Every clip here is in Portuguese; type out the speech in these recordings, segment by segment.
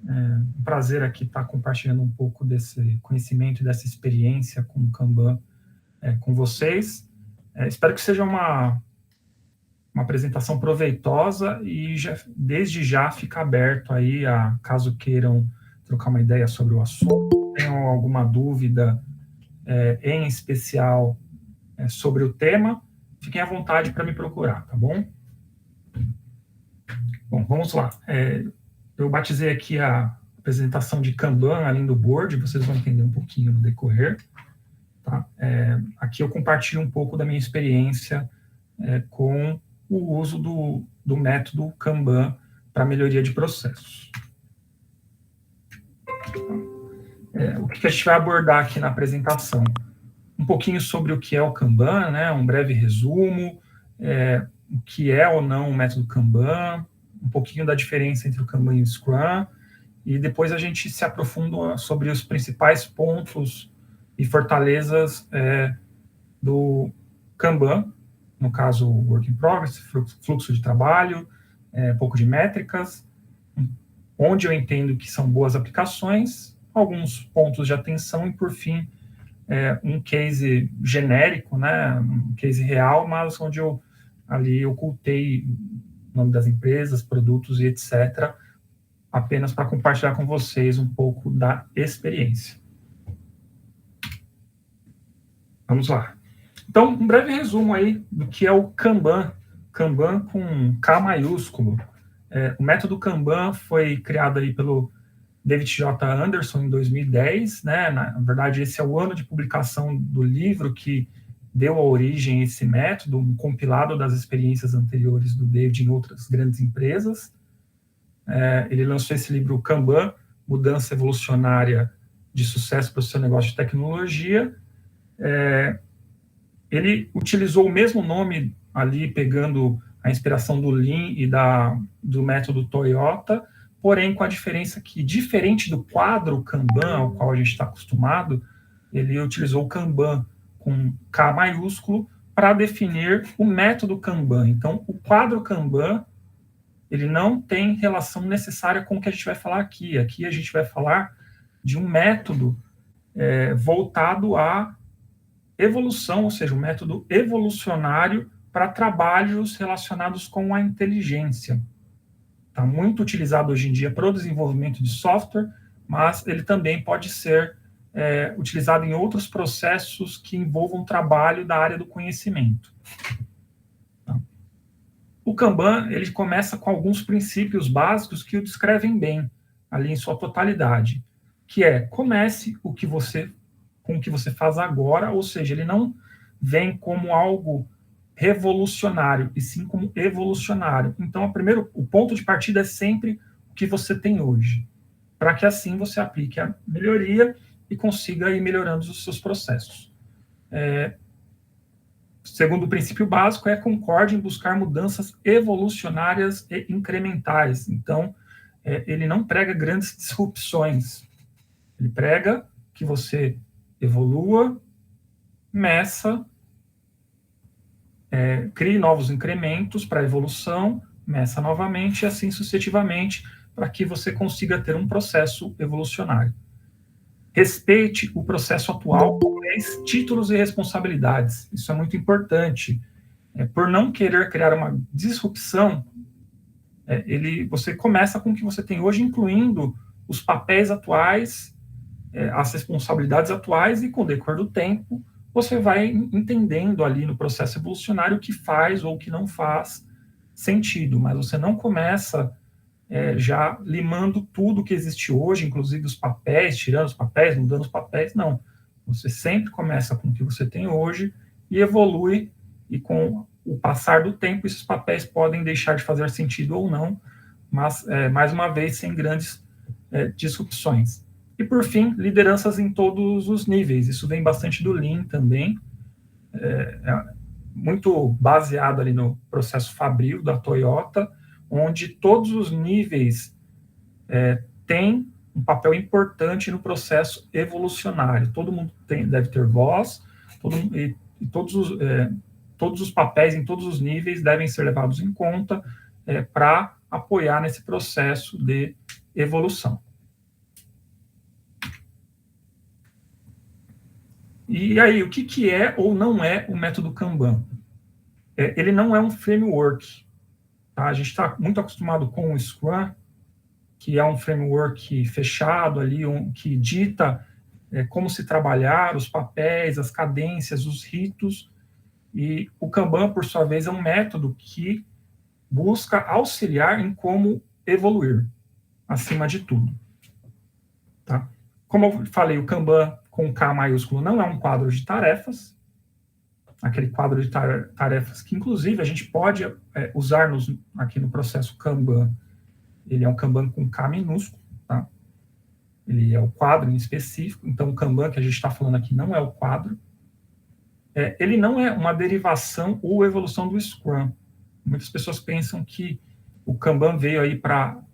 Um prazer aqui estar compartilhando um pouco desse conhecimento e dessa experiência com o Kanban com vocês. Espero que seja uma apresentação proveitosa e desde já fica aberto aí a caso queiram trocar uma ideia sobre o assunto, tenham alguma dúvida em especial sobre o tema, fiquem à vontade para me procurar, tá bom? Bom, vamos lá. Eu batizei aqui a apresentação de Kanban, além do board, vocês vão entender um pouquinho no decorrer. Tá? Aqui eu compartilho um pouco da minha experiência com o uso do método Kanban para melhoria de processos. O que a gente vai abordar aqui na apresentação? Um pouquinho sobre o que é o Kanban, né? Um breve resumo, o que é ou não o método Kanban, um pouquinho da diferença entre o Kanban e o Scrum, e depois a gente se aprofunda sobre os principais pontos e fortalezas do Kanban, no caso, Work in Progress, fluxo de trabalho, um pouco de métricas, onde eu entendo que são boas aplicações, alguns pontos de atenção e, por fim, um case genérico, né, um case real, mas onde eu ali ocultei o nome das empresas, produtos e etc., apenas para compartilhar com vocês um pouco da experiência. Vamos lá. Então, um breve resumo aí do que é o Kanban. Kanban com K maiúsculo. O método Kanban foi criado aí pelo David J. Anderson em 2010, né? Na verdade, esse é o ano de publicação do livro que deu a origem a esse método, um compilado das experiências anteriores do David em outras grandes empresas. Ele lançou esse livro Kanban, Mudança Evolucionária de Sucesso para o seu negócio de tecnologia. Ele utilizou o mesmo nome ali, pegando a inspiração do Lean e do método Toyota, porém com a diferença que, diferente do quadro Kanban, ao qual a gente está acostumado, ele utilizou o Kanban com K maiúsculo para definir o método Kanban. Então, o quadro Kanban, ele não tem relação necessária com o que a gente vai falar aqui. Aqui a gente vai falar de um método voltado à evolução, ou seja, um método evolucionário para trabalhos relacionados com a inteligência. Está muito utilizado hoje em dia para o desenvolvimento de software, mas ele também pode ser utilizado em outros processos que envolvam trabalho da área do conhecimento. Tá? O Kanban, ele começa com alguns princípios básicos que o descrevem bem, ali em sua totalidade, que comece com o que você faz agora, ou seja, ele não vem como algo revolucionário, e sim como evolucionário. Então, o ponto de partida é sempre o que você tem hoje, para que assim você aplique a melhoria e consiga ir melhorando os seus processos. Segundo princípio básico concorde em buscar mudanças evolucionárias e incrementais. Então, ele não prega grandes disrupções. Ele prega que você evolua, meça, crie novos incrementos para a evolução, meça novamente e assim sucessivamente, para que você consiga ter um processo evolucionário. Respeite o processo atual com títulos e responsabilidades. Isso é muito importante. Por não querer criar uma disrupção, você começa com o que você tem hoje, incluindo os papéis atuais, as responsabilidades atuais, e com o decorrer do tempo, você vai entendendo ali no processo evolucionário o que faz ou o que não faz sentido, mas você não começa já limando tudo que existe hoje, inclusive os papéis, tirando os papéis, mudando os papéis, não. Você sempre começa com o que você tem hoje e evolui, e com o passar do tempo, esses papéis podem deixar de fazer sentido ou não, mas, mais uma vez, sem grandes disrupções. E, por fim, lideranças em todos os níveis. Isso vem bastante do Lean também, muito baseado ali no processo Fabril da Toyota, onde todos os níveis têm um papel importante no processo evolucionário. Todo mundo deve ter voz, todos os papéis em todos os níveis devem ser levados em conta para apoiar nesse processo de evolução. E aí, o que é ou não é o método Kanban? Ele não é um framework. Tá? A gente está muito acostumado com o Scrum, que é um framework fechado ali, que dita como se trabalhar, os papéis, as cadências, os ritos. E o Kanban, por sua vez, é um método que busca auxiliar em como evoluir, acima de tudo. Tá? Como eu falei, o Kanban com K maiúsculo não é um quadro de tarefas, aquele quadro de tarefas que, inclusive, a gente pode usar aqui no processo Kanban. Ele é um Kanban com K minúsculo, tá? Ele é o quadro em específico, então o Kanban que a gente está falando aqui não é o quadro. Ele não é uma derivação ou evolução do Scrum. Muitas pessoas pensam que o Kanban veio aí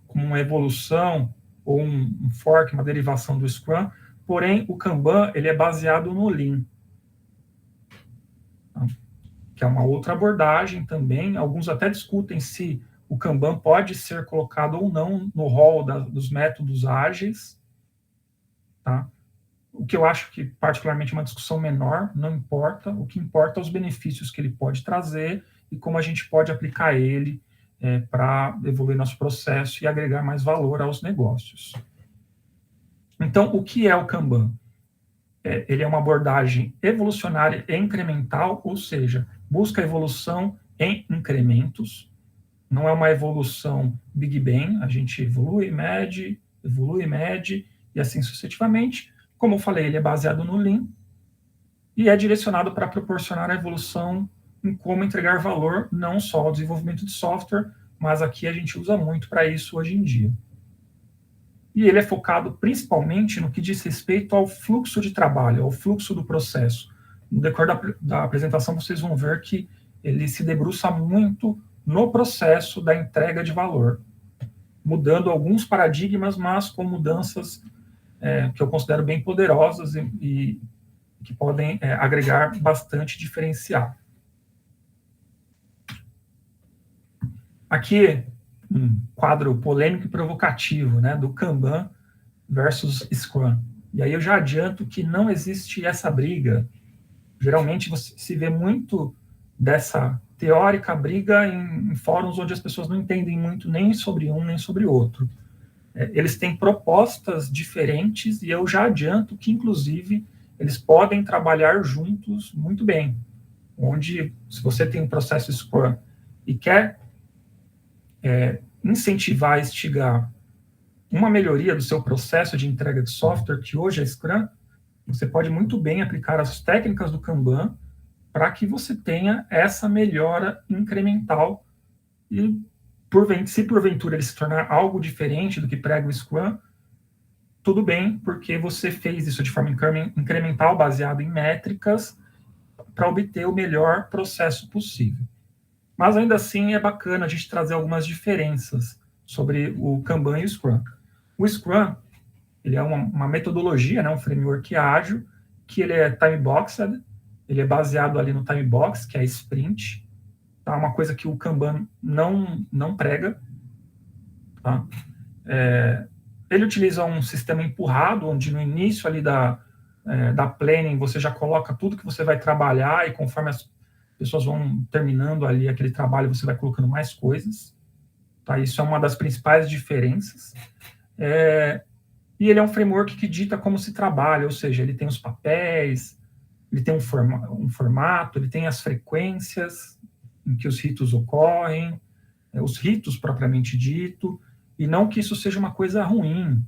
como uma evolução ou um fork, uma derivação do Scrum, porém o Kanban ele é baseado no Lean, tá? Que é uma outra abordagem também. Alguns até discutem se o Kanban pode ser colocado ou não no rol dos métodos ágeis, tá? O que eu acho que, particularmente, é uma discussão menor, não importa. O que importa é os benefícios que ele pode trazer e como a gente pode aplicar ele para evoluir nosso processo e agregar mais valor aos negócios. Então, o que é o Kanban? Ele é uma abordagem evolucionária e incremental, ou seja, busca evolução em incrementos. Não é uma evolução Big Bang, a gente evolui, mede, e assim sucessivamente. Como eu falei, ele é baseado no Lean e é direcionado para proporcionar a evolução em como entregar valor, não só ao desenvolvimento de software, mas aqui a gente usa muito para isso hoje em dia. E ele é focado principalmente no que diz respeito ao fluxo de trabalho, ao fluxo do processo. No decorrer da apresentação, vocês vão ver que ele se debruça muito no processo da entrega de valor, mudando alguns paradigmas, mas com mudanças que eu considero bem poderosas e que podem agregar bastante diferencial. Aqui, um quadro polêmico e provocativo, né, do Kanban versus Scrum. E aí eu já adianto que não existe essa briga. Geralmente você se vê muito dessa teórica briga em fóruns onde as pessoas não entendem muito nem sobre um nem sobre outro. Eles têm propostas diferentes e eu já adianto que, inclusive, eles podem trabalhar juntos muito bem. Onde, se você tem um processo Scrum e quer incentivar, instigar uma melhoria do seu processo de entrega de software, que hoje é Scrum, você pode muito bem aplicar as técnicas do Kanban para que você tenha essa melhora incremental e, se porventura ele se tornar algo diferente do que prega o Scrum, tudo bem, porque você fez isso de forma incremental, baseado em métricas, para obter o melhor processo possível. Mas ainda assim é bacana a gente trazer algumas diferenças sobre o Kanban e o Scrum. O Scrum, ele é uma metodologia, né, um framework ágil, que ele é time-boxed, ele é baseado ali no time-box, que é a sprint, tá? Uma coisa que o Kanban não prega. Tá? Ele utiliza um sistema empurrado, onde no início ali da planning você já coloca tudo que você vai trabalhar e conforme as pessoas vão terminando ali aquele trabalho, você vai colocando mais coisas. Tá? Isso é uma das principais diferenças. E ele é um framework que dita como se trabalha, ou seja, ele tem os papéis, ele tem um formato, ele tem as frequências em que os ritos ocorrem, os ritos propriamente dito, e não que isso seja uma coisa ruim,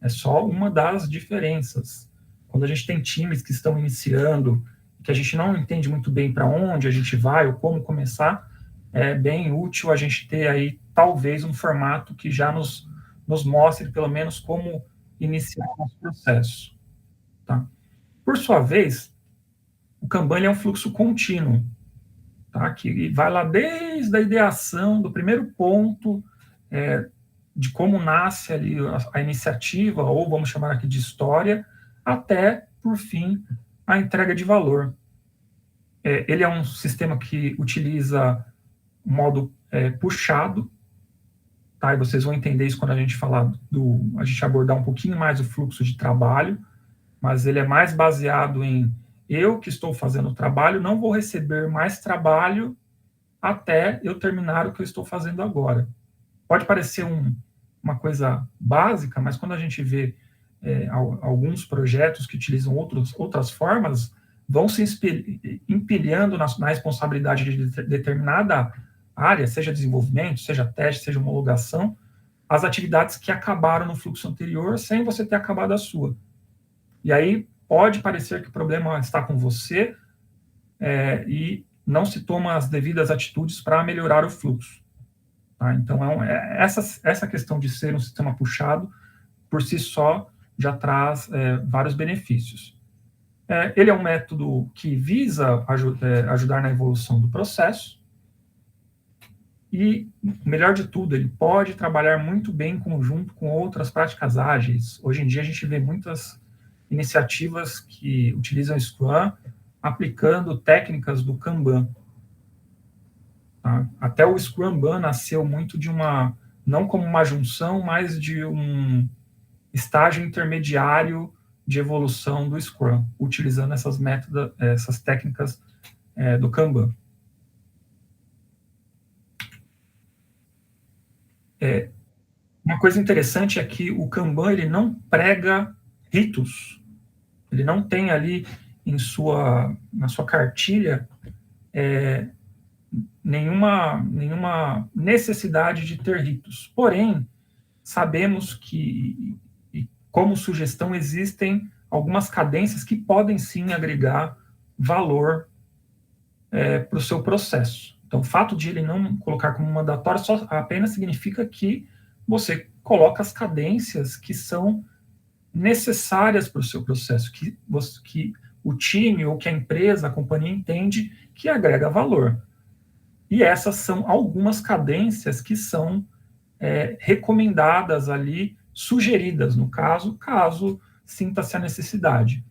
é só uma das diferenças. Quando a gente tem times que estão iniciando, que a gente não entende muito bem para onde a gente vai ou como começar, é bem útil a gente ter aí, talvez, um formato que já nos mostre, pelo menos, como iniciar o nosso processo. Tá? Por sua vez, o Kanban é um fluxo contínuo, tá? Que vai lá desde a ideação, do primeiro ponto, de como nasce ali a iniciativa, ou vamos chamar aqui de história, até, por fim, a entrega de valor. Ele é um sistema que utiliza o modo puxado, tá? E vocês vão entender isso quando a gente falar a gente abordar um pouquinho mais o fluxo de trabalho, mas ele é mais baseado em eu que estou fazendo o trabalho não vou receber mais trabalho até eu terminar o que eu estou fazendo agora. Pode parecer uma coisa básica, mas quando a gente vê alguns projetos que utilizam outras formas, vão se empilhando na responsabilidade de determinada área, seja desenvolvimento, seja teste, seja homologação, as atividades que acabaram no fluxo anterior sem você ter acabado a sua. E aí pode parecer que o problema está com você e não se toma as devidas atitudes para melhorar o fluxo. Tá? Então, essa questão de ser um sistema puxado, por si só, já traz vários benefícios. Ele é um método que visa ajudar na evolução do processo, e, melhor de tudo, ele pode trabalhar muito bem em conjunto com outras práticas ágeis. Hoje em dia, a gente vê muitas iniciativas que utilizam Scrum aplicando técnicas do Kanban. Tá? Até o Scrumban nasceu muito não como uma junção, mas de um estágio intermediário de evolução do Scrum, utilizando essas técnicas do Kanban. Uma coisa interessante é que o Kanban ele não prega ritos. Ele não tem ali na sua cartilha nenhuma necessidade de ter ritos. Porém, sabemos que, como sugestão, existem algumas cadências que podem sim agregar valor para o seu processo. Então, o fato de ele não colocar como mandatório só apenas significa que você coloca as cadências que são necessárias para o seu processo, que o time ou que a empresa, a companhia entende que agrega valor. E essas são algumas cadências que são recomendadas ali, sugeridas, no caso sinta-se a necessidade.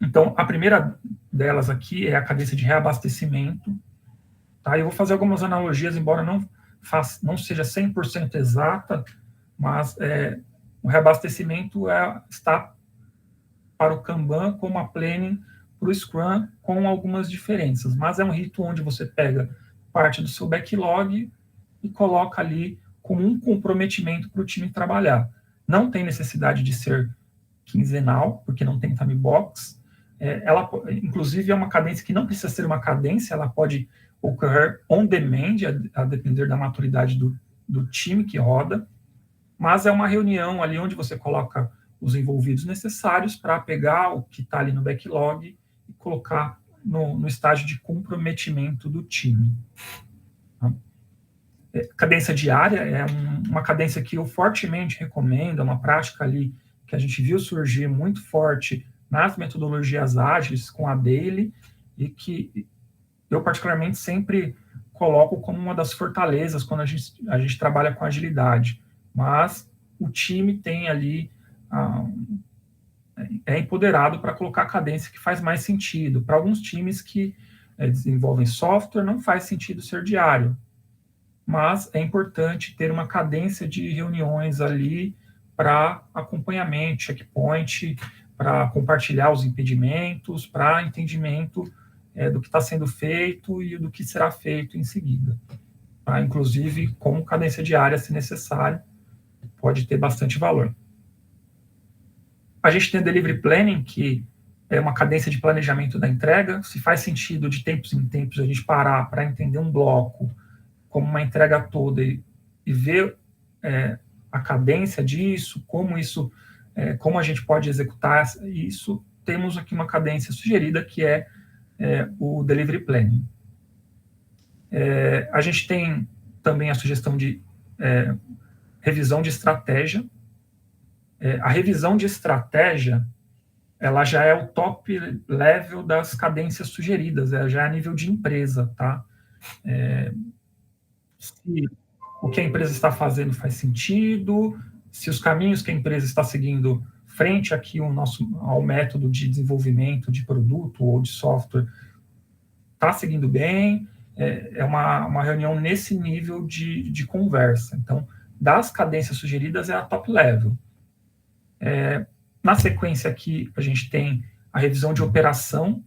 Então, a primeira delas aqui é a cadência de reabastecimento. Tá? Eu vou fazer algumas analogias, embora não seja 100% exata, mas o reabastecimento está para o Kanban como a planning para o Scrum, com algumas diferenças. Mas é um rito onde você pega parte do seu backlog e coloca ali como um comprometimento para o time trabalhar. Não tem necessidade de ser quinzenal, porque não tem time box. Ela, inclusive, é uma cadência que não precisa ser uma cadência, ela pode ocorrer on demand, a depender da maturidade do time que roda, mas é uma reunião ali onde você coloca os envolvidos necessários para pegar o que está ali no backlog e colocar no estágio de comprometimento do time. Tá? Cadência diária é uma cadência que eu fortemente recomendo, é uma prática ali que a gente viu surgir muito forte nas metodologias ágeis com a Daily, e que eu particularmente sempre coloco como uma das fortalezas quando a gente trabalha com agilidade. Mas o time tem ali, é empoderado para colocar a cadência que faz mais sentido. Para alguns times que desenvolvem software, não faz sentido ser diário, mas é importante ter uma cadência de reuniões ali para acompanhamento, checkpoint, para compartilhar os impedimentos, para entendimento do que está sendo feito e do que será feito em seguida. Tá? Inclusive, com cadência diária, se necessário, pode ter bastante valor. A gente tem o Delivery Planning, que é uma cadência de planejamento da entrega. Se faz sentido, de tempos em tempos, a gente parar para entender um bloco como uma entrega toda e ver a cadência disso, como a gente pode executar isso, temos aqui uma cadência sugerida, que é o Delivery Planning. A gente tem também a sugestão de revisão de estratégia. A revisão de estratégia, ela já é o top level das cadências sugeridas, já é a nível de empresa, tá? Se o que a empresa está fazendo faz sentido, se os caminhos que a empresa está seguindo frente aqui ao método de desenvolvimento de produto ou de software está seguindo bem, é uma reunião nesse nível de conversa. Então, das cadências sugeridas é a top level. Na sequência aqui, a gente tem a revisão de operação,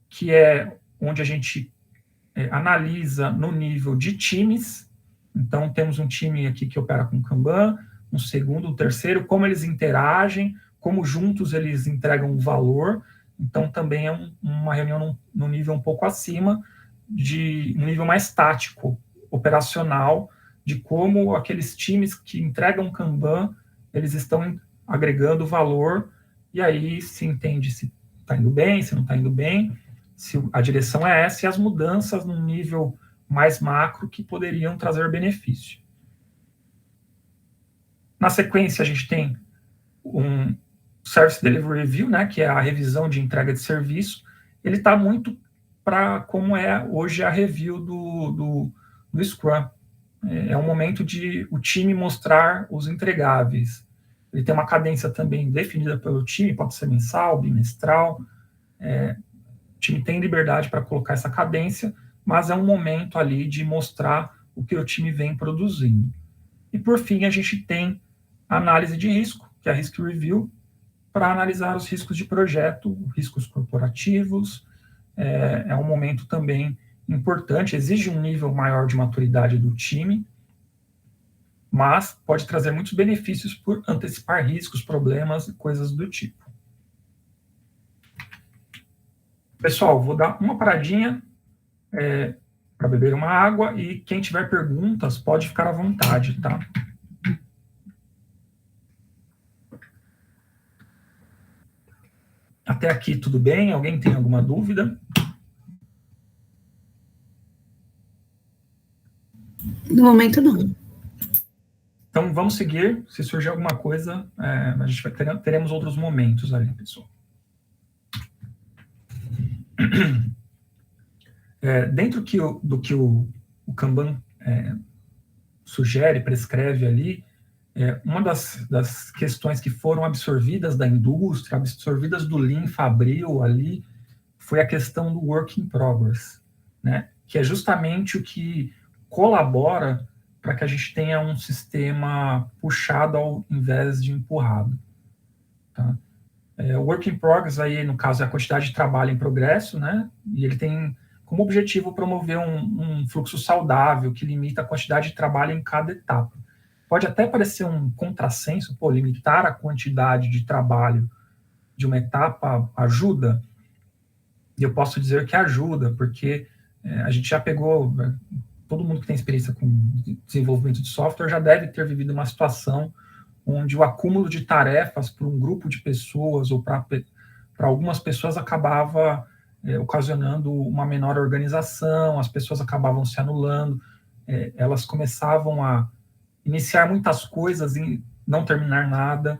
que é onde a gente analisa no nível de times. Então, temos um time aqui que opera com Kanban, um segundo, um terceiro, como eles interagem, como juntos eles entregam valor. Então, também é uma reunião no nível um pouco acima, de um nível mais tático, operacional, de como aqueles times que entregam Kanban, eles estão agregando valor, e aí se entende se está indo bem, se não está indo bem, se a direção é essa, e as mudanças num nível mais macro que poderiam trazer benefício. Na sequência, a gente tem um Service Delivery Review, né, que é a revisão de entrega de serviço. Ele está muito para como é hoje a review do Scrum. É um momento de o time mostrar os entregáveis. Ele tem uma cadência também definida pelo time, pode ser mensal, bimestral. O time tem liberdade para colocar essa cadência, mas é um momento ali de mostrar o que o time vem produzindo. E, por fim, a gente tem a análise de risco, que é a Risk Review, para analisar os riscos de projeto, riscos corporativos. É um momento também importante, exige um nível maior de maturidade do time, mas pode trazer muitos benefícios por antecipar riscos, problemas e coisas do tipo. Pessoal, vou dar uma paradinha para beber uma água, e quem tiver perguntas pode ficar à vontade, tá? Até aqui tudo bem? Alguém tem alguma dúvida? No momento, não. Então, vamos seguir. Se surgir alguma coisa, a gente teremos outros momentos ali, pessoal. Dentro do que o Kanban sugere, prescreve ali, uma das questões que foram absorvidas da indústria, absorvidas do Lean Fabril ali, foi a questão do work in progress, né? Que é justamente o que colabora para que a gente tenha um sistema puxado ao invés de empurrado. Tá? O work in progress, aí, no caso, é a quantidade de trabalho em progresso, né? E ele tem como objetivo promover um fluxo saudável que limita a quantidade de trabalho em cada etapa. Pode até parecer um contrassenso, limitar a quantidade de trabalho de uma etapa ajuda, e eu posso dizer que ajuda, porque a gente já pegou, todo mundo que tem experiência com desenvolvimento de software já deve ter vivido uma situação onde o acúmulo de tarefas para um grupo de pessoas ou para algumas pessoas acabava ocasionando uma menor organização, as pessoas acabavam se anulando, elas começavam a iniciar muitas coisas e não terminar nada.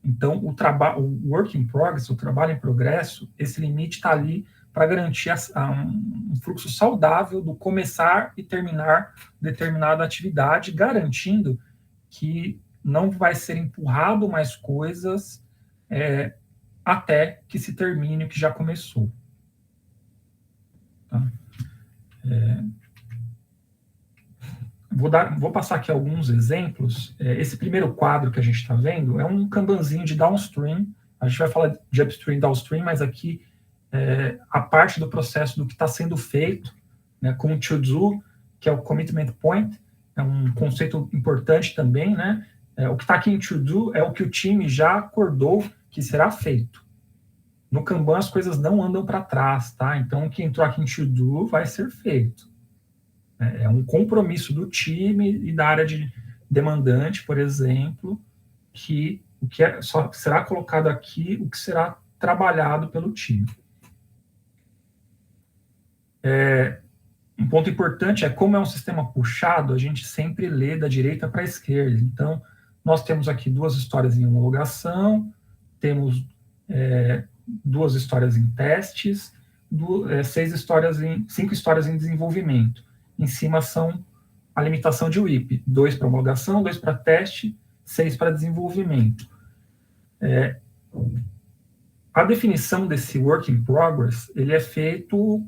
Então, o work in progress, o trabalho em progresso, esse limite está ali para garantir um fluxo saudável do começar e terminar determinada atividade, garantindo que não vai ser empurrado mais coisas até que se termine o que já começou. Tá? Vou passar aqui alguns exemplos. Esse primeiro quadro que a gente está vendo é um kanbanzinho de downstream. A gente vai falar de upstream e downstream, mas aqui a parte do processo do que está sendo feito, né, com o to-do, que é o commitment point, é um conceito importante também, né? O que está aqui em to-do é o que o time já acordou que será feito. No Kanban as coisas não andam para trás, tá? Então o que entrou aqui em to-do vai ser feito. É um compromisso do time e da área de demandante, por exemplo, que o que só será colocado aqui, o que será trabalhado pelo time. Um ponto importante é, como é um sistema puxado, a gente sempre lê da direita para a esquerda. Então, nós temos aqui 2 histórias em homologação, temos 2 histórias em testes, 5 histórias em desenvolvimento. Em cima são a limitação de WIP, 2 para homologação, 2 para teste, 6 para desenvolvimento. A definição desse work in progress, ele é feito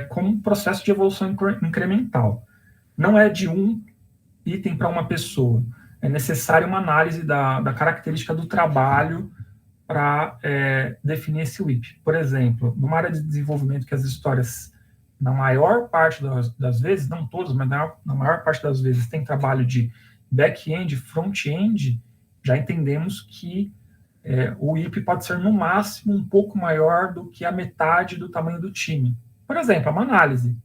como um processo de evolução incremental. Não é de um item para uma pessoa. É necessária uma análise da característica do trabalho para definir esse WIP. Por exemplo, numa área de desenvolvimento que as histórias, na maior parte das vezes, não todas, mas na maior parte das vezes, tem trabalho de back-end, front-end, já entendemos que o WIP pode ser, no máximo, um pouco maior do que a metade do tamanho do time. Por exemplo, uma análise.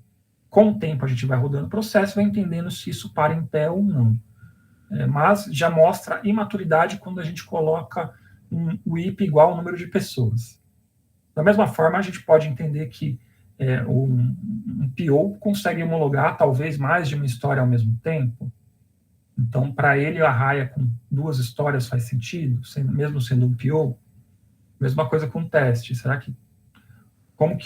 Com o tempo, a gente vai rodando o processo e vai entendendo se isso para em pé ou não. Mas já mostra imaturidade quando a gente coloca um WIP igual ao número de pessoas. Da mesma forma, a gente pode entender que um PO consegue homologar talvez mais de uma história ao mesmo tempo. Então, para ele, a raia com 2 histórias faz sentido, mesmo sendo um PO. Mesma coisa com o teste. Será que como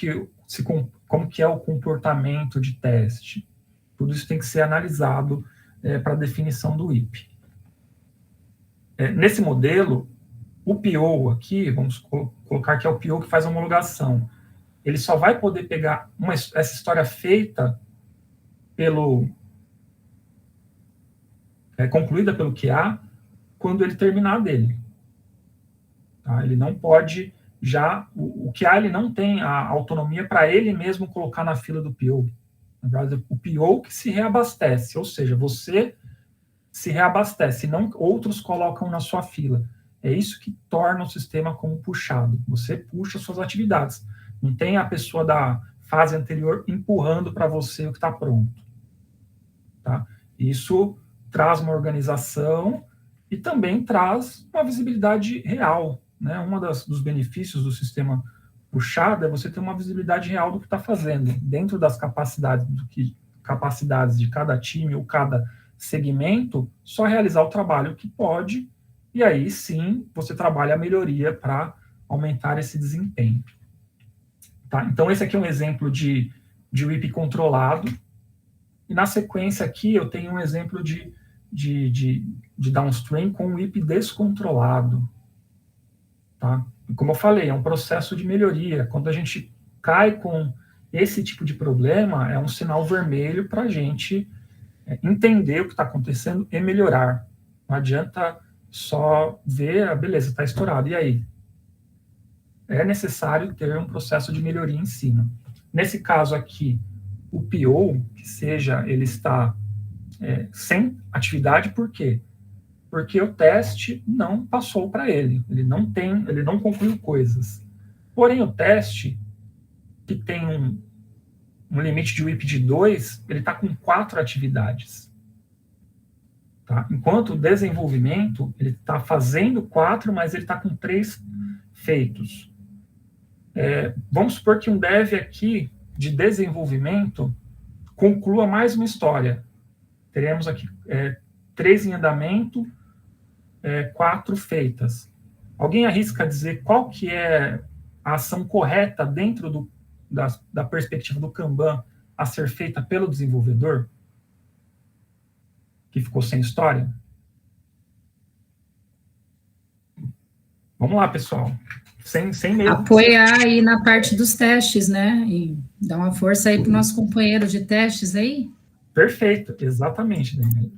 que é o comportamento de teste? Tudo isso tem que ser analisado para a definição do WIP. Nesse modelo, o PO aqui, vamos colocar que é o PO que faz a homologação, ele só vai poder pegar essa história feita concluída pelo QA quando ele terminar dele. Tá? Ele não pode o QA ele não tem a autonomia para ele mesmo colocar na fila do PO. Na verdade, o PO que se reabastece, ou seja, você se reabastece, não outros colocam na sua fila. É isso que torna o sistema como puxado. Você puxa suas atividades. Não tem a pessoa da fase anterior empurrando para você o que está pronto. Tá? Isso traz uma organização e também traz uma visibilidade real. Né? Dos benefícios do sistema puxado é você ter uma visibilidade real do que está fazendo, dentro das capacidades de cada time ou cada segmento, só realizar o trabalho que pode, e aí sim você trabalha a melhoria para aumentar esse desempenho. Tá? Então, esse aqui é um exemplo de WIP controlado, e na sequência aqui eu tenho um exemplo de downstream com WIP descontrolado. Tá? E como eu falei, é um processo de melhoria. Quando a gente cai com esse tipo de problema, é um sinal vermelho para a gente entender o que está acontecendo e melhorar. Não adianta só ver, beleza, está estourado, e aí? É necessário ter um processo de melhoria em cima. Nesse caso aqui, o PO, que seja, ele está sem atividade, por quê? Porque o teste não passou para ele. Ele não concluiu coisas. Porém, o teste, que tem um limite de WIP de 2, ele está com 4 atividades. Tá? Enquanto o desenvolvimento, ele está fazendo 4, mas ele está com 3 feitos. Vamos supor que um dev aqui, de desenvolvimento, conclua mais uma história. Teremos aqui 3 em andamento, 4 feitas. Alguém arrisca dizer qual que é a ação correta dentro da perspectiva do Kanban a ser feita pelo desenvolvedor que ficou sem história? Vamos lá, pessoal. Sem medo. Apoiar aí na parte dos testes, né? E dar uma força aí para o nosso companheiro de testes aí. Perfeito, exatamente, Daniel.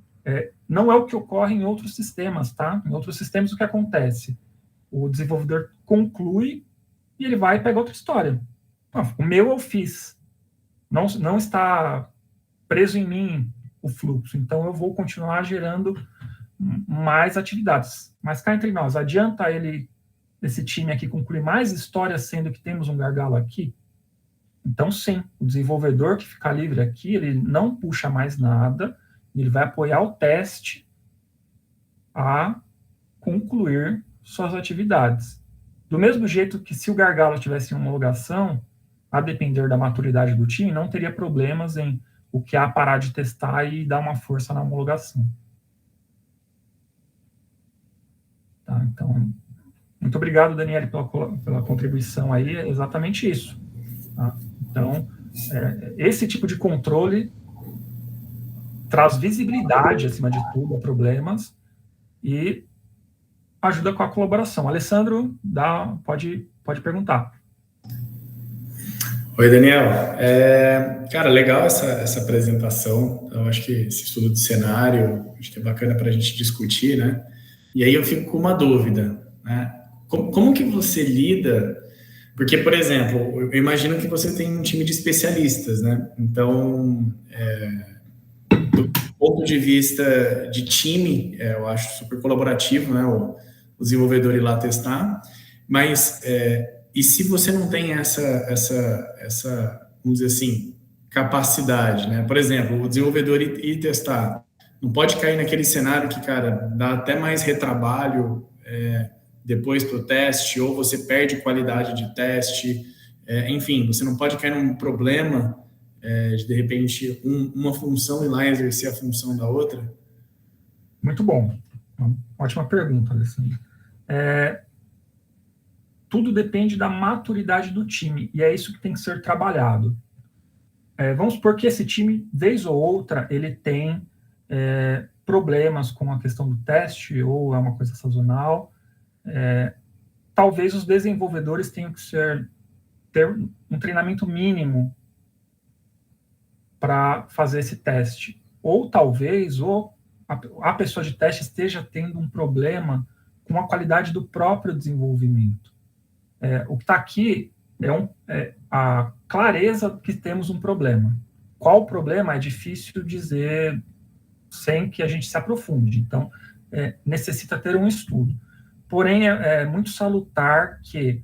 Não é o que ocorre em outros sistemas, tá? Em outros sistemas, o que acontece? O desenvolvedor conclui e ele vai pegar outra história. O meu eu fiz. Não está preso em mim o fluxo, então eu vou continuar gerando mais atividades. Mas cá entre nós, adianta esse time aqui concluir mais histórias, sendo que temos um gargalo aqui? Então, sim, o desenvolvedor que ficar livre aqui, ele não puxa mais nada, ele vai apoiar o teste a concluir suas atividades. Do mesmo jeito que se o gargalo tivesse em homologação, a depender da maturidade do time, não teria problemas em o QA parar de testar e dar uma força na homologação. Tá, então, muito obrigado, Daniele, pela contribuição aí, é exatamente isso. Tá? Então, esse tipo de controle traz visibilidade, acima de tudo, a problemas e ajuda com a colaboração. Alessandro, pode perguntar. Oi, Daniel. Cara, legal essa apresentação. Eu acho que esse estudo de cenário, acho que é bacana para a gente discutir, né? E aí eu fico com uma dúvida, né? como que você lida? Porque, por exemplo, eu imagino que você tem um time de especialistas, né? Então, do ponto de vista de time, eu acho super colaborativo, né? O desenvolvedor ir lá testar, mas e se você não tem essa, vamos dizer assim, capacidade, né? Por exemplo, o desenvolvedor ir testar, não pode cair naquele cenário que, cara, dá até mais retrabalho depois para o teste, ou você perde qualidade de teste, enfim, você não pode cair num problema de repente, uma função ir lá e exercer a função da outra? Muito bom. Uma ótima pergunta, Alessandro. Tudo depende da maturidade do time, e é isso que tem que ser trabalhado. Vamos supor que esse time, vez ou outra, ele tem problemas com a questão do teste, ou é uma coisa sazonal. Talvez os desenvolvedores tenham que ter um treinamento mínimo para fazer esse teste. Ou talvez a pessoa de teste esteja tendo um problema com a qualidade do próprio desenvolvimento. O que está aqui é a clareza que temos um problema. Qual o problema é difícil dizer sem que a gente se aprofunde. Então, necessita ter um estudo. Porém, é muito salutar que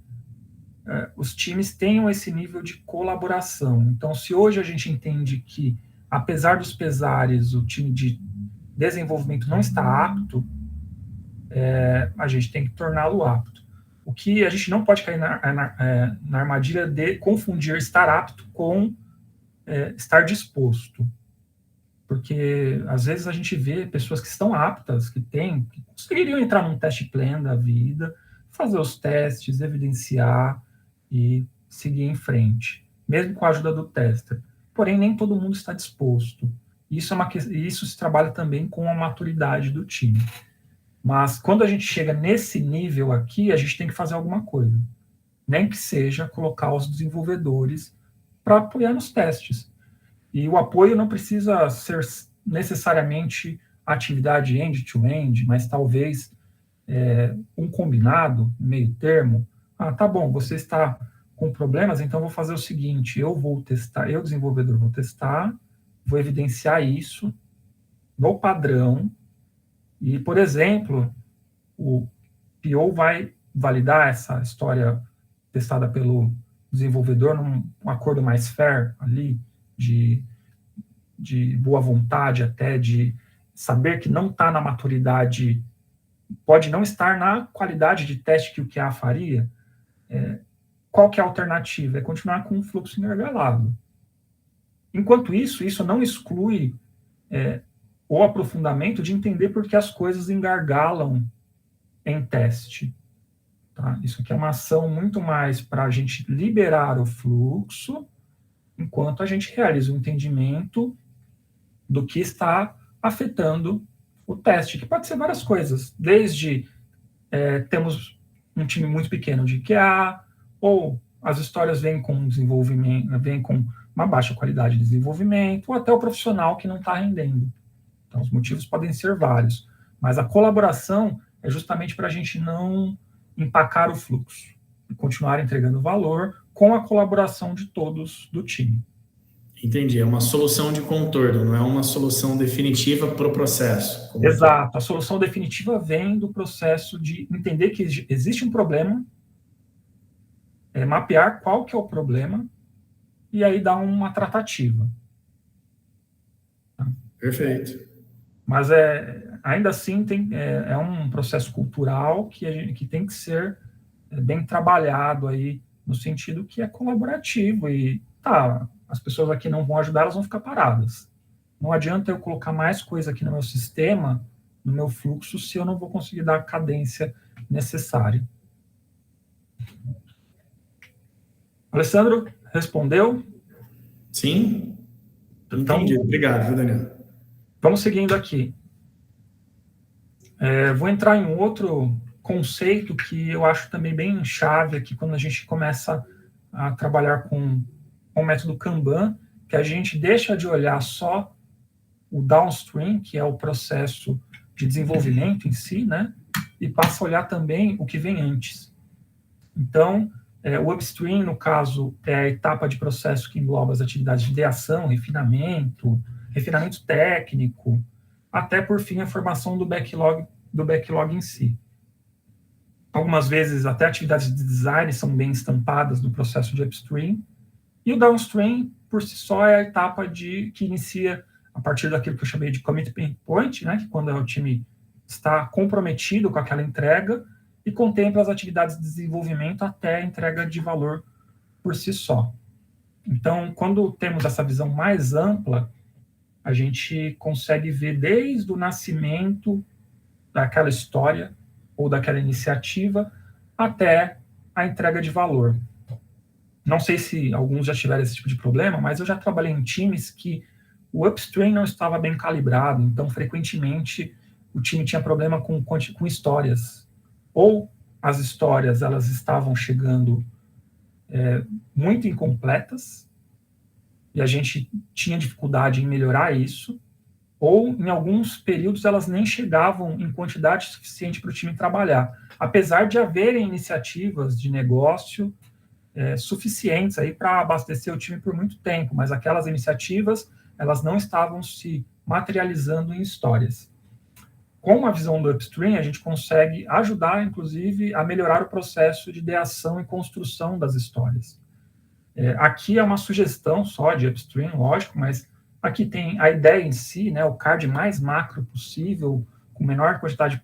os times tenham esse nível de colaboração. Então, se hoje a gente entende que, apesar dos pesares, o time de desenvolvimento não está apto, a gente tem que torná-lo apto. O que a gente não pode cair na armadilha de confundir estar apto com estar disposto. Porque, às vezes, a gente vê pessoas que estão aptas, que conseguiriam entrar num teste plan da vida, fazer os testes, evidenciar e seguir em frente, mesmo com a ajuda do tester. Porém, nem todo mundo está disposto. Isso se trabalha também com a maturidade do time. Mas, quando a gente chega nesse nível aqui, a gente tem que fazer alguma coisa. Nem que seja colocar os desenvolvedores para apoiar nos testes. E o apoio não precisa ser necessariamente atividade end-to-end, mas talvez um combinado, meio termo. Tá bom, você está com problemas, então vou fazer o seguinte, eu vou testar, eu, desenvolvedor, vou testar, vou evidenciar isso no padrão, e, por exemplo, o PO vai validar essa história testada pelo desenvolvedor num acordo mais fair ali, de boa vontade, até de saber que não está na maturidade, pode não estar na qualidade de teste que o QA faria. Qual que é a alternativa? É continuar com o fluxo intervalado. Enquanto isso não exclui o aprofundamento de entender por que as coisas engargalam em teste. Tá? Isso aqui é uma ação muito mais para a gente liberar o fluxo, enquanto a gente realiza o entendimento do que está afetando o teste, que pode ser várias coisas, desde temos um time muito pequeno de QA, ou as histórias vêm com desenvolvimento, vêm com uma baixa qualidade de desenvolvimento, ou até o profissional que não está rendendo. Então, os motivos podem ser vários, mas a colaboração é justamente para a gente não empacar o fluxo e continuar entregando valor com a colaboração de todos do time. Entendi, é uma solução de contorno, não é uma solução definitiva para o processo. Exato, a solução definitiva vem do processo de entender que existe um problema, mapear qual que é o problema, e aí dar uma tratativa. Perfeito. Mas ainda assim é um processo cultural que tem que ser bem trabalhado aí, no sentido que é colaborativo, e as pessoas aqui não vão ajudar, elas vão ficar paradas. Não adianta eu colocar mais coisa aqui no meu sistema, no meu fluxo, se eu não vou conseguir dar a cadência necessária. Alessandro, respondeu? Sim. Então, entendi. Obrigado, viu, Daniel? Vamos seguindo aqui. Vou entrar em um outro conceito que eu acho também bem chave aqui quando a gente começa a trabalhar com o método Kanban, que a gente deixa de olhar só o downstream, que é o processo de desenvolvimento em si, né? E passa a olhar também o que vem antes. Então, o upstream, no caso, é a etapa de processo que engloba as atividades de ideação, refinamento técnico, até, por fim, a formação do backlog em si. Algumas vezes, até atividades de design são bem estampadas no processo de upstream. E o downstream, por si só, é a etapa que inicia a partir daquilo que eu chamei de commitment point, né, que quando o time está comprometido com aquela entrega e contempla as atividades de desenvolvimento até a entrega de valor por si só. Então, quando temos essa visão mais ampla, a gente consegue ver desde o nascimento daquela história ou daquela iniciativa até a entrega de valor. Não sei se alguns já tiveram esse tipo de problema, mas eu já trabalhei em times que o upstream não estava bem calibrado, então, frequentemente, o time tinha problema com histórias. Ou as histórias elas estavam chegando muito incompletas, e a gente tinha dificuldade em melhorar isso, ou, em alguns períodos, elas nem chegavam em quantidade suficiente para o time trabalhar, apesar de haverem iniciativas de negócio suficientes aí para abastecer o time por muito tempo, mas aquelas iniciativas, elas não estavam se materializando em histórias. Com a visão do upstream, a gente consegue ajudar, inclusive, a melhorar o processo de ideação e construção das histórias. Aqui é uma sugestão só de upstream, lógico, mas aqui tem a ideia em si, né, o card mais macro possível, com a menor quantidade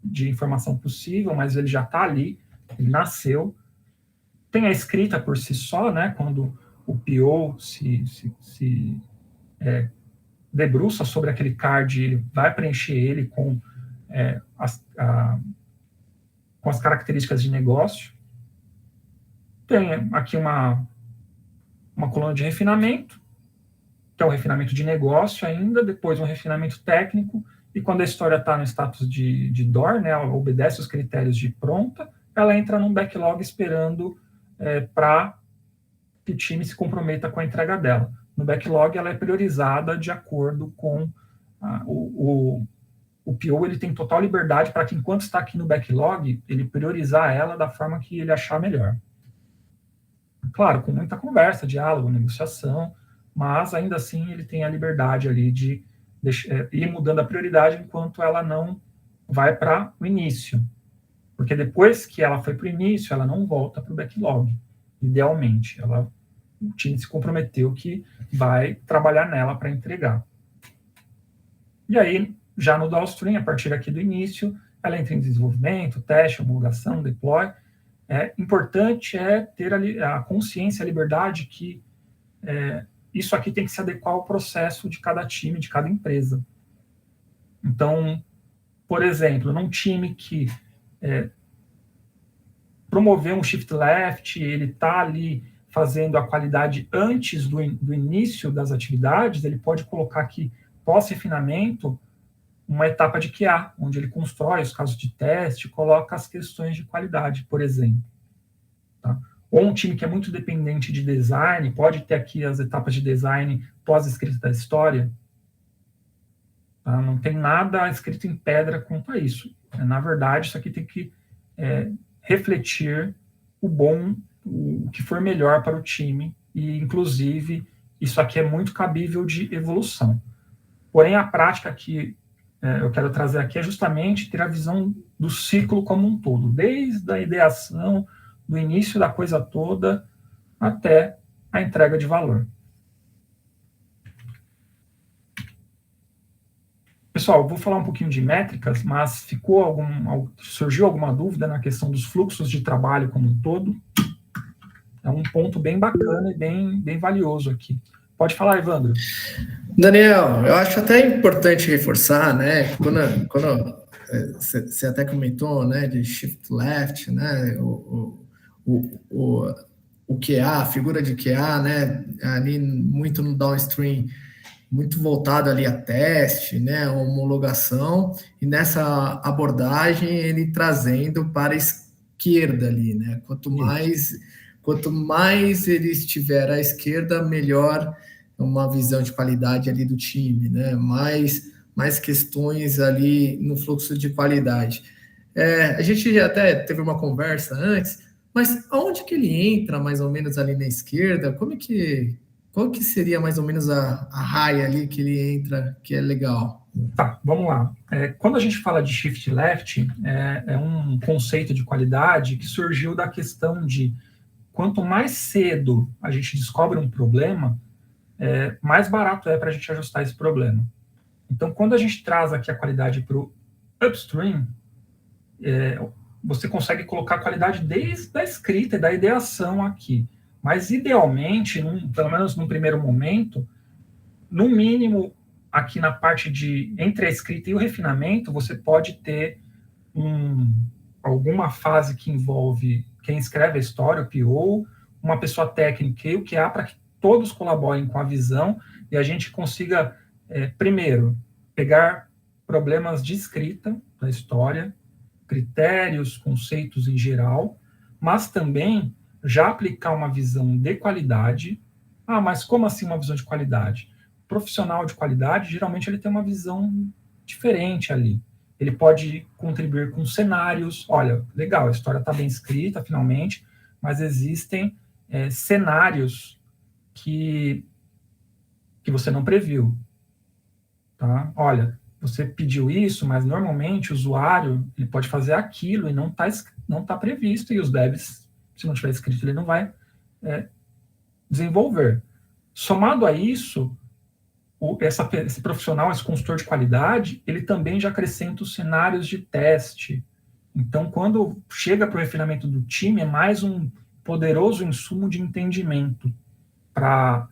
de informação possível, mas ele já está ali, ele nasceu. Tem a escrita por si só, né, quando o PO se debruça sobre aquele card, ele vai preencher ele com as características de negócio. Tem aqui uma coluna de refinamento, que é um refinamento de negócio ainda, depois um refinamento técnico, e quando a história está no status de DOR, né, ela obedece os critérios de pronta, ela entra num backlog esperando para que o time se comprometa com a entrega dela. No backlog, ela é priorizada de acordo com o PO, ele tem total liberdade para que, enquanto está aqui no backlog, ele priorizar ela da forma que ele achar melhor. Claro, com muita conversa, diálogo, negociação, mas ainda assim ele tem a liberdade ali de ir mudando a prioridade enquanto ela não vai para o início. Porque depois que ela foi para o início, ela não volta para o backlog, idealmente. O time se comprometeu que vai trabalhar nela para entregar. E aí, já no downstream, a partir aqui do início, ela entra em desenvolvimento, teste, homologação, deploy. Importante ter a consciência, a liberdade que isso aqui tem que se adequar ao processo de cada time, de cada empresa. Então, por exemplo, num time que promover um shift left, ele está ali fazendo a qualidade antes do início das atividades, ele pode colocar aqui, pós-refinamento, uma etapa de QA, onde ele constrói os casos de teste, coloca as questões de qualidade, por exemplo. Tá? Ou um time que é muito dependente de design, pode ter aqui as etapas de design pós-escrita da história. Tá? Não tem nada escrito em pedra quanto a isso. Na verdade, isso aqui tem que refletir o que for melhor para o time, e, inclusive, isso aqui é muito cabível de evolução. Porém, a prática que eu quero trazer aqui é justamente ter a visão do ciclo como um todo, desde a ideação, do início da coisa toda, até a entrega de valor. Pessoal, vou falar um pouquinho de métricas, mas surgiu alguma dúvida na questão dos fluxos de trabalho como um todo? É um ponto bem bacana e bem valioso aqui. Pode falar, Evandro. Daniel, eu acho até importante reforçar, né, quando você até comentou, né, de shift left, né, o QA, a figura de QA, né, ali muito no downstream, muito voltado ali a teste, né, homologação, e nessa abordagem ele trazendo para a esquerda ali, né, quanto mais ele estiver à esquerda, melhor uma visão de qualidade ali do time, né, mais questões ali no fluxo de qualidade. A gente até teve uma conversa antes Mas aonde que ele entra, mais ou menos, ali na esquerda? Qual que seria mais ou menos a raia ali que ele entra, que é legal? Tá, vamos lá. Quando a gente fala de shift left, é um conceito de qualidade que surgiu da questão de quanto mais cedo a gente descobre um problema, mais barato é para a gente ajustar esse problema. Então, quando a gente traz aqui a qualidade para o upstream, você consegue colocar a qualidade desde a escrita e da ideação aqui. Mas, idealmente, pelo menos num primeiro momento, no mínimo, aqui na parte entre a escrita e o refinamento, você pode ter alguma fase que envolve quem escreve a história, o PO, uma pessoa técnica e o QA, para que todos colaborem com a visão e a gente consiga, primeiro, pegar problemas de escrita da história, critérios, conceitos em geral, mas também já aplicar uma visão de qualidade. Mas como assim uma visão de qualidade? O profissional de qualidade, geralmente, ele tem uma visão diferente ali. Ele pode contribuir com cenários. Olha, legal, a história está bem escrita, finalmente, mas existem cenários que você não previu. Tá? Olha, você pediu isso, mas normalmente o usuário ele pode fazer aquilo e não tá previsto, e os devs, se não tiver escrito, ele não vai desenvolver. Somado a isso, esse profissional, esse consultor de qualidade, ele também já acrescenta os cenários de teste. Então, quando chega para o refinamento do time, é mais um poderoso insumo de entendimento para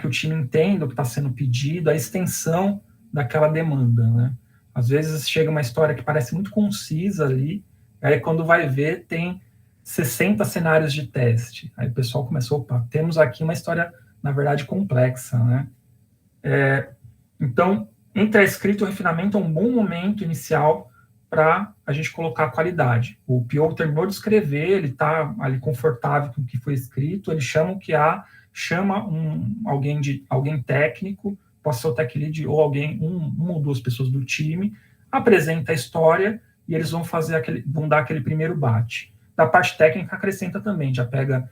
que o time entenda o que está sendo pedido, a extensão daquela demanda, né? Às vezes chega uma história que parece muito concisa ali, aí quando vai ver tem 60 cenários de teste. Aí o pessoal começou, opa, temos aqui uma história, na verdade, complexa, né? Então, entre a escrita e o refinamento é um bom momento inicial para a gente colocar a qualidade. O PO terminou de escrever, ele está ali confortável com o que foi escrito, ele chama o QA, chama alguém técnico, pode ser o tech lead ou uma ou duas pessoas do time, apresenta a história e eles vão dar aquele primeiro bate. Da parte técnica, acrescenta também, já pega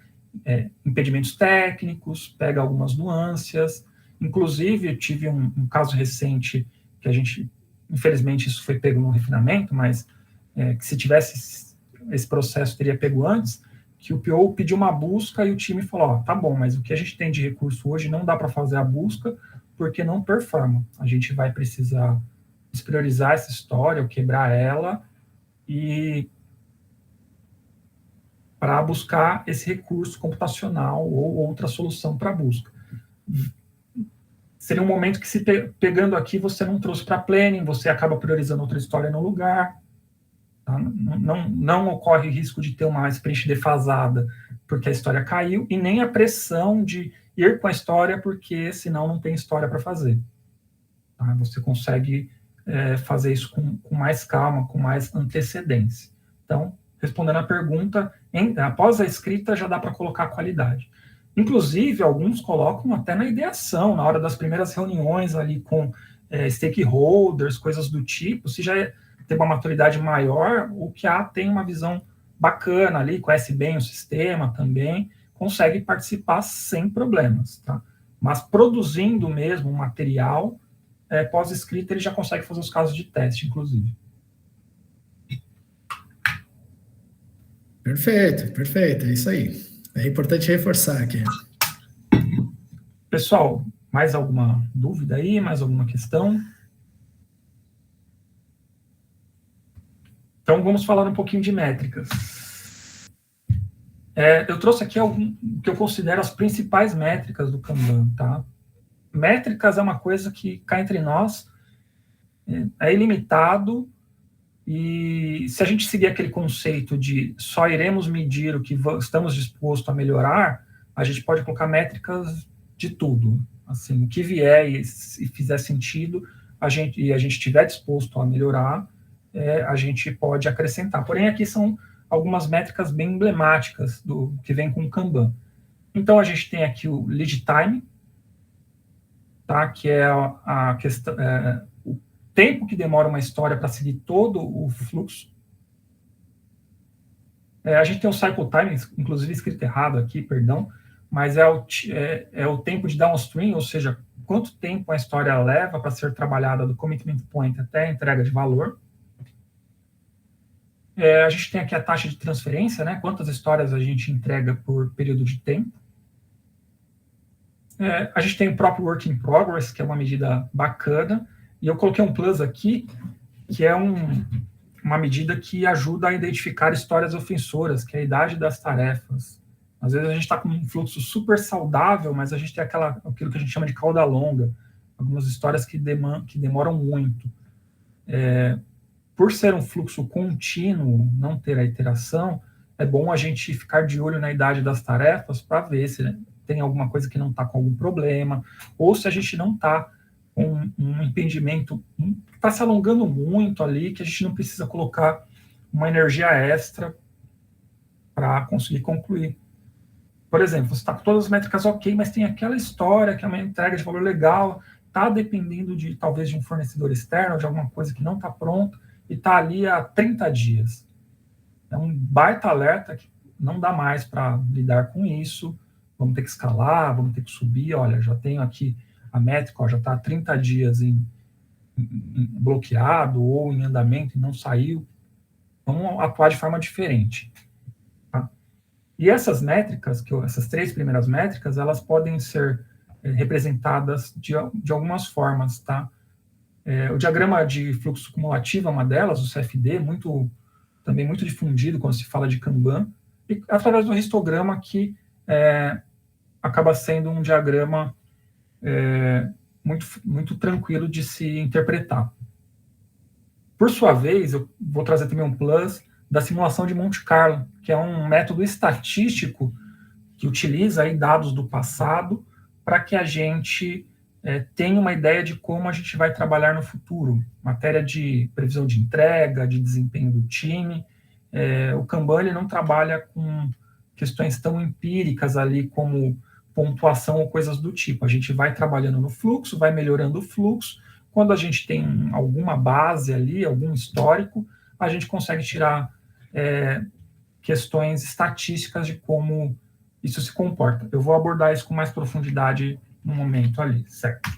impedimentos técnicos, pega algumas nuances. Inclusive, eu tive um caso recente que a gente, infelizmente, isso foi pego no refinamento, mas que se tivesse esse processo, teria pego antes, que o PO pediu uma busca e o time falou, tá bom, mas o que a gente tem de recurso hoje não dá para fazer a busca porque não performa. A gente vai precisar despriorizar essa história ou quebrar ela e para buscar esse recurso computacional ou outra solução para a busca. Seria um momento que, se pegando aqui, você não trouxe para planning, você acaba priorizando outra história no lugar. Tá? Não ocorre risco de ter uma sprint defasada porque a história caiu, e nem a pressão de ir com a história porque senão não tem história para fazer. Tá? Você consegue fazer isso com mais calma, com mais antecedência. Então, respondendo a pergunta, após a escrita já dá para colocar a qualidade. Inclusive, alguns colocam até na ideação, na hora das primeiras reuniões ali com stakeholders, coisas do tipo. Se já tem uma maturidade maior, o QA tem uma visão bacana ali, conhece bem o sistema também, consegue participar sem problemas, tá? Mas produzindo mesmo um material, pós-escrita, ele já consegue fazer os casos de teste, inclusive. Perfeito, é isso aí. É importante reforçar aqui. Pessoal, mais alguma dúvida aí? Mais alguma questão? Então, vamos falar um pouquinho de métricas. Eu trouxe aqui que eu considero as principais métricas do Kanban, tá? Métricas é uma coisa que, cá entre nós, é ilimitado, e se a gente seguir aquele conceito de só iremos medir o que estamos dispostos a melhorar, a gente pode colocar métricas de tudo. Assim, o que vier e fizer sentido, a gente estiver disposto a melhorar, a gente pode acrescentar. Porém, aqui são algumas métricas bem emblemáticas do que vem com o Kanban. Então, a gente tem aqui o lead time, tá? Que é a questão, o tempo que demora uma história para seguir todo o fluxo. A gente tem o cycle time, inclusive escrito errado aqui, perdão, mas é o tempo de downstream, ou seja, quanto tempo a história leva para ser trabalhada do commitment point até a entrega de valor. A gente tem aqui a taxa de transferência, né? Quantas histórias a gente entrega por período de tempo. A gente tem o próprio work in progress, que é uma medida bacana, e eu coloquei um plus aqui, que é uma medida que ajuda a identificar histórias ofensoras, que é a idade das tarefas. Às vezes a gente está com um fluxo super saudável, mas a gente tem aquilo que a gente chama de cauda longa, algumas histórias que demoram muito. Por ser um fluxo contínuo, não ter a iteração, é bom a gente ficar de olho na idade das tarefas para ver se tem alguma coisa que não está com algum problema, ou se a gente não está com um impedimento que está se alongando muito ali, que a gente não precisa colocar uma energia extra para conseguir concluir. Por exemplo, você está com todas as métricas ok, mas tem aquela história que é uma entrega de valor legal, está dependendo talvez de um fornecedor externo, de alguma coisa que não está pronta, e está ali há 30 dias. É um baita alerta que não dá mais para lidar com isso, vamos ter que escalar, vamos ter que subir, olha, já tenho aqui a métrica, já está há 30 dias em bloqueado ou em andamento e não saiu, vamos atuar de forma diferente. Tá? E essas métricas, essas 3 primeiras métricas, elas podem ser representadas de algumas formas, tá? O diagrama de fluxo cumulativo é uma delas, o CFD, também muito difundido quando se fala de Kanban, e através do histograma que acaba sendo um diagrama muito, muito tranquilo de se interpretar. Por sua vez, eu vou trazer também um plus da simulação de Monte Carlo, que é um método estatístico que utiliza aí dados do passado para que a gente tenha uma ideia de como a gente vai trabalhar no futuro, matéria de previsão de entrega, de desempenho do time. O Kanban ele não trabalha com questões tão empíricas ali como pontuação ou coisas do tipo. A gente vai trabalhando no fluxo, vai melhorando o fluxo. Quando a gente tem alguma base ali, algum histórico, a gente consegue tirar questões estatísticas de como isso se comporta. Eu vou abordar isso com mais profundidade no momento ali, certo?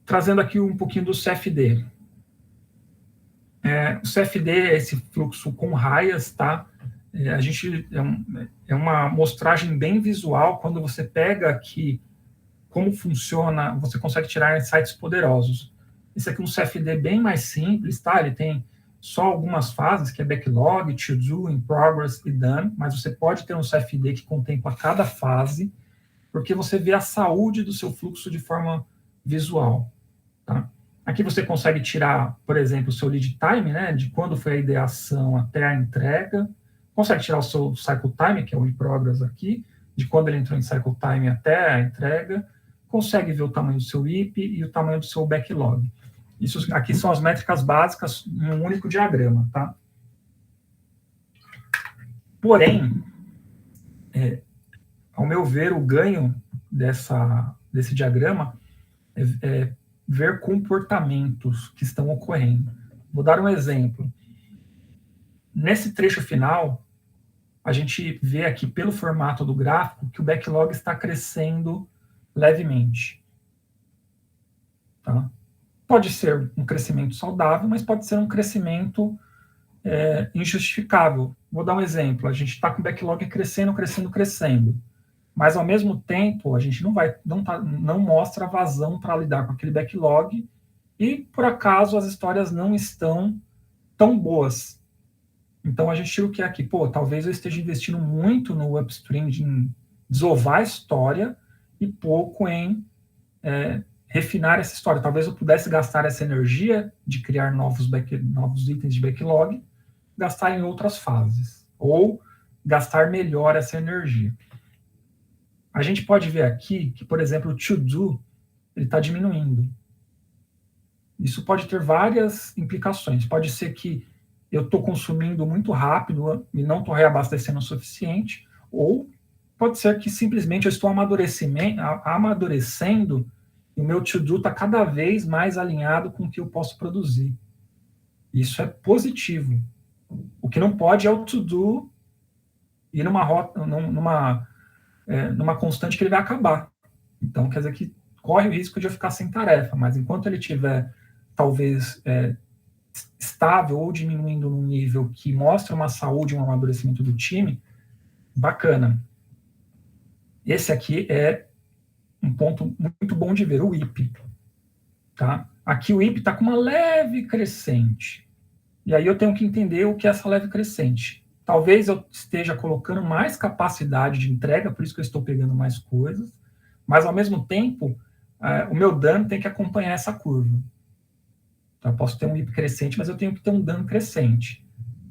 Trazendo aqui um pouquinho do CFD. O CFD é esse fluxo com raias, tá? A gente é uma mostragem bem visual. Quando você pega aqui como funciona, você consegue tirar insights poderosos. Esse aqui é um CFD bem mais simples, tá? Ele tem só algumas fases, que é backlog, to do, in progress e done, mas você pode ter um CFD que contempla cada fase, porque você vê a saúde do seu fluxo de forma visual, tá? Aqui você consegue tirar, por exemplo, o seu lead time, né, de quando foi a ideação até a entrega, consegue tirar o seu cycle time, que é o in progress aqui, de quando ele entrou em cycle time até a entrega, consegue ver o tamanho do seu IP e o tamanho do seu backlog. Isso aqui são as métricas básicas em um único diagrama, tá? Porém, ao meu ver, o ganho desse diagrama é ver comportamentos que estão ocorrendo. Vou dar um exemplo. Nesse trecho final, a gente vê aqui pelo formato do gráfico que o backlog está crescendo levemente. Tá? Pode ser um crescimento saudável, mas pode ser um crescimento injustificável. Vou dar um exemplo. A gente está com o backlog crescendo, mas ao mesmo tempo a gente não mostra vazão para lidar com aquele backlog e, por acaso, as histórias não estão tão boas. Então a gente tira o que é aqui. Talvez eu esteja investindo muito no upstream em desovar a história e pouco em refinar essa história. Talvez eu pudesse gastar essa energia de criar novos itens de backlog, gastar em outras fases, ou gastar melhor essa energia. A gente pode ver aqui que, por exemplo, o to-do ele está diminuindo. Isso pode ter várias implicações. Pode ser que eu estou consumindo muito rápido e não estou reabastecendo o suficiente, ou pode ser que simplesmente eu estou amadurecendo e o meu to-do está cada vez mais alinhado com o que eu posso produzir. Isso é positivo. O que não pode é o to-do ir numa rota, numa constante que ele vai acabar. Então, quer dizer que corre o risco de eu ficar sem tarefa, mas enquanto ele tiver, talvez, estável ou diminuindo num nível que mostra uma saúde, um amadurecimento do time, bacana. Esse aqui é um ponto muito bom de ver, o WIP. Tá? Aqui o WIP está com uma leve crescente. E aí eu tenho que entender o que é essa leve crescente. Talvez eu esteja colocando mais capacidade de entrega, por isso que eu estou pegando mais coisas, mas ao mesmo tempo, o meu dano tem que acompanhar essa curva. Então, eu posso ter um WIP crescente, mas eu tenho que ter um dano crescente.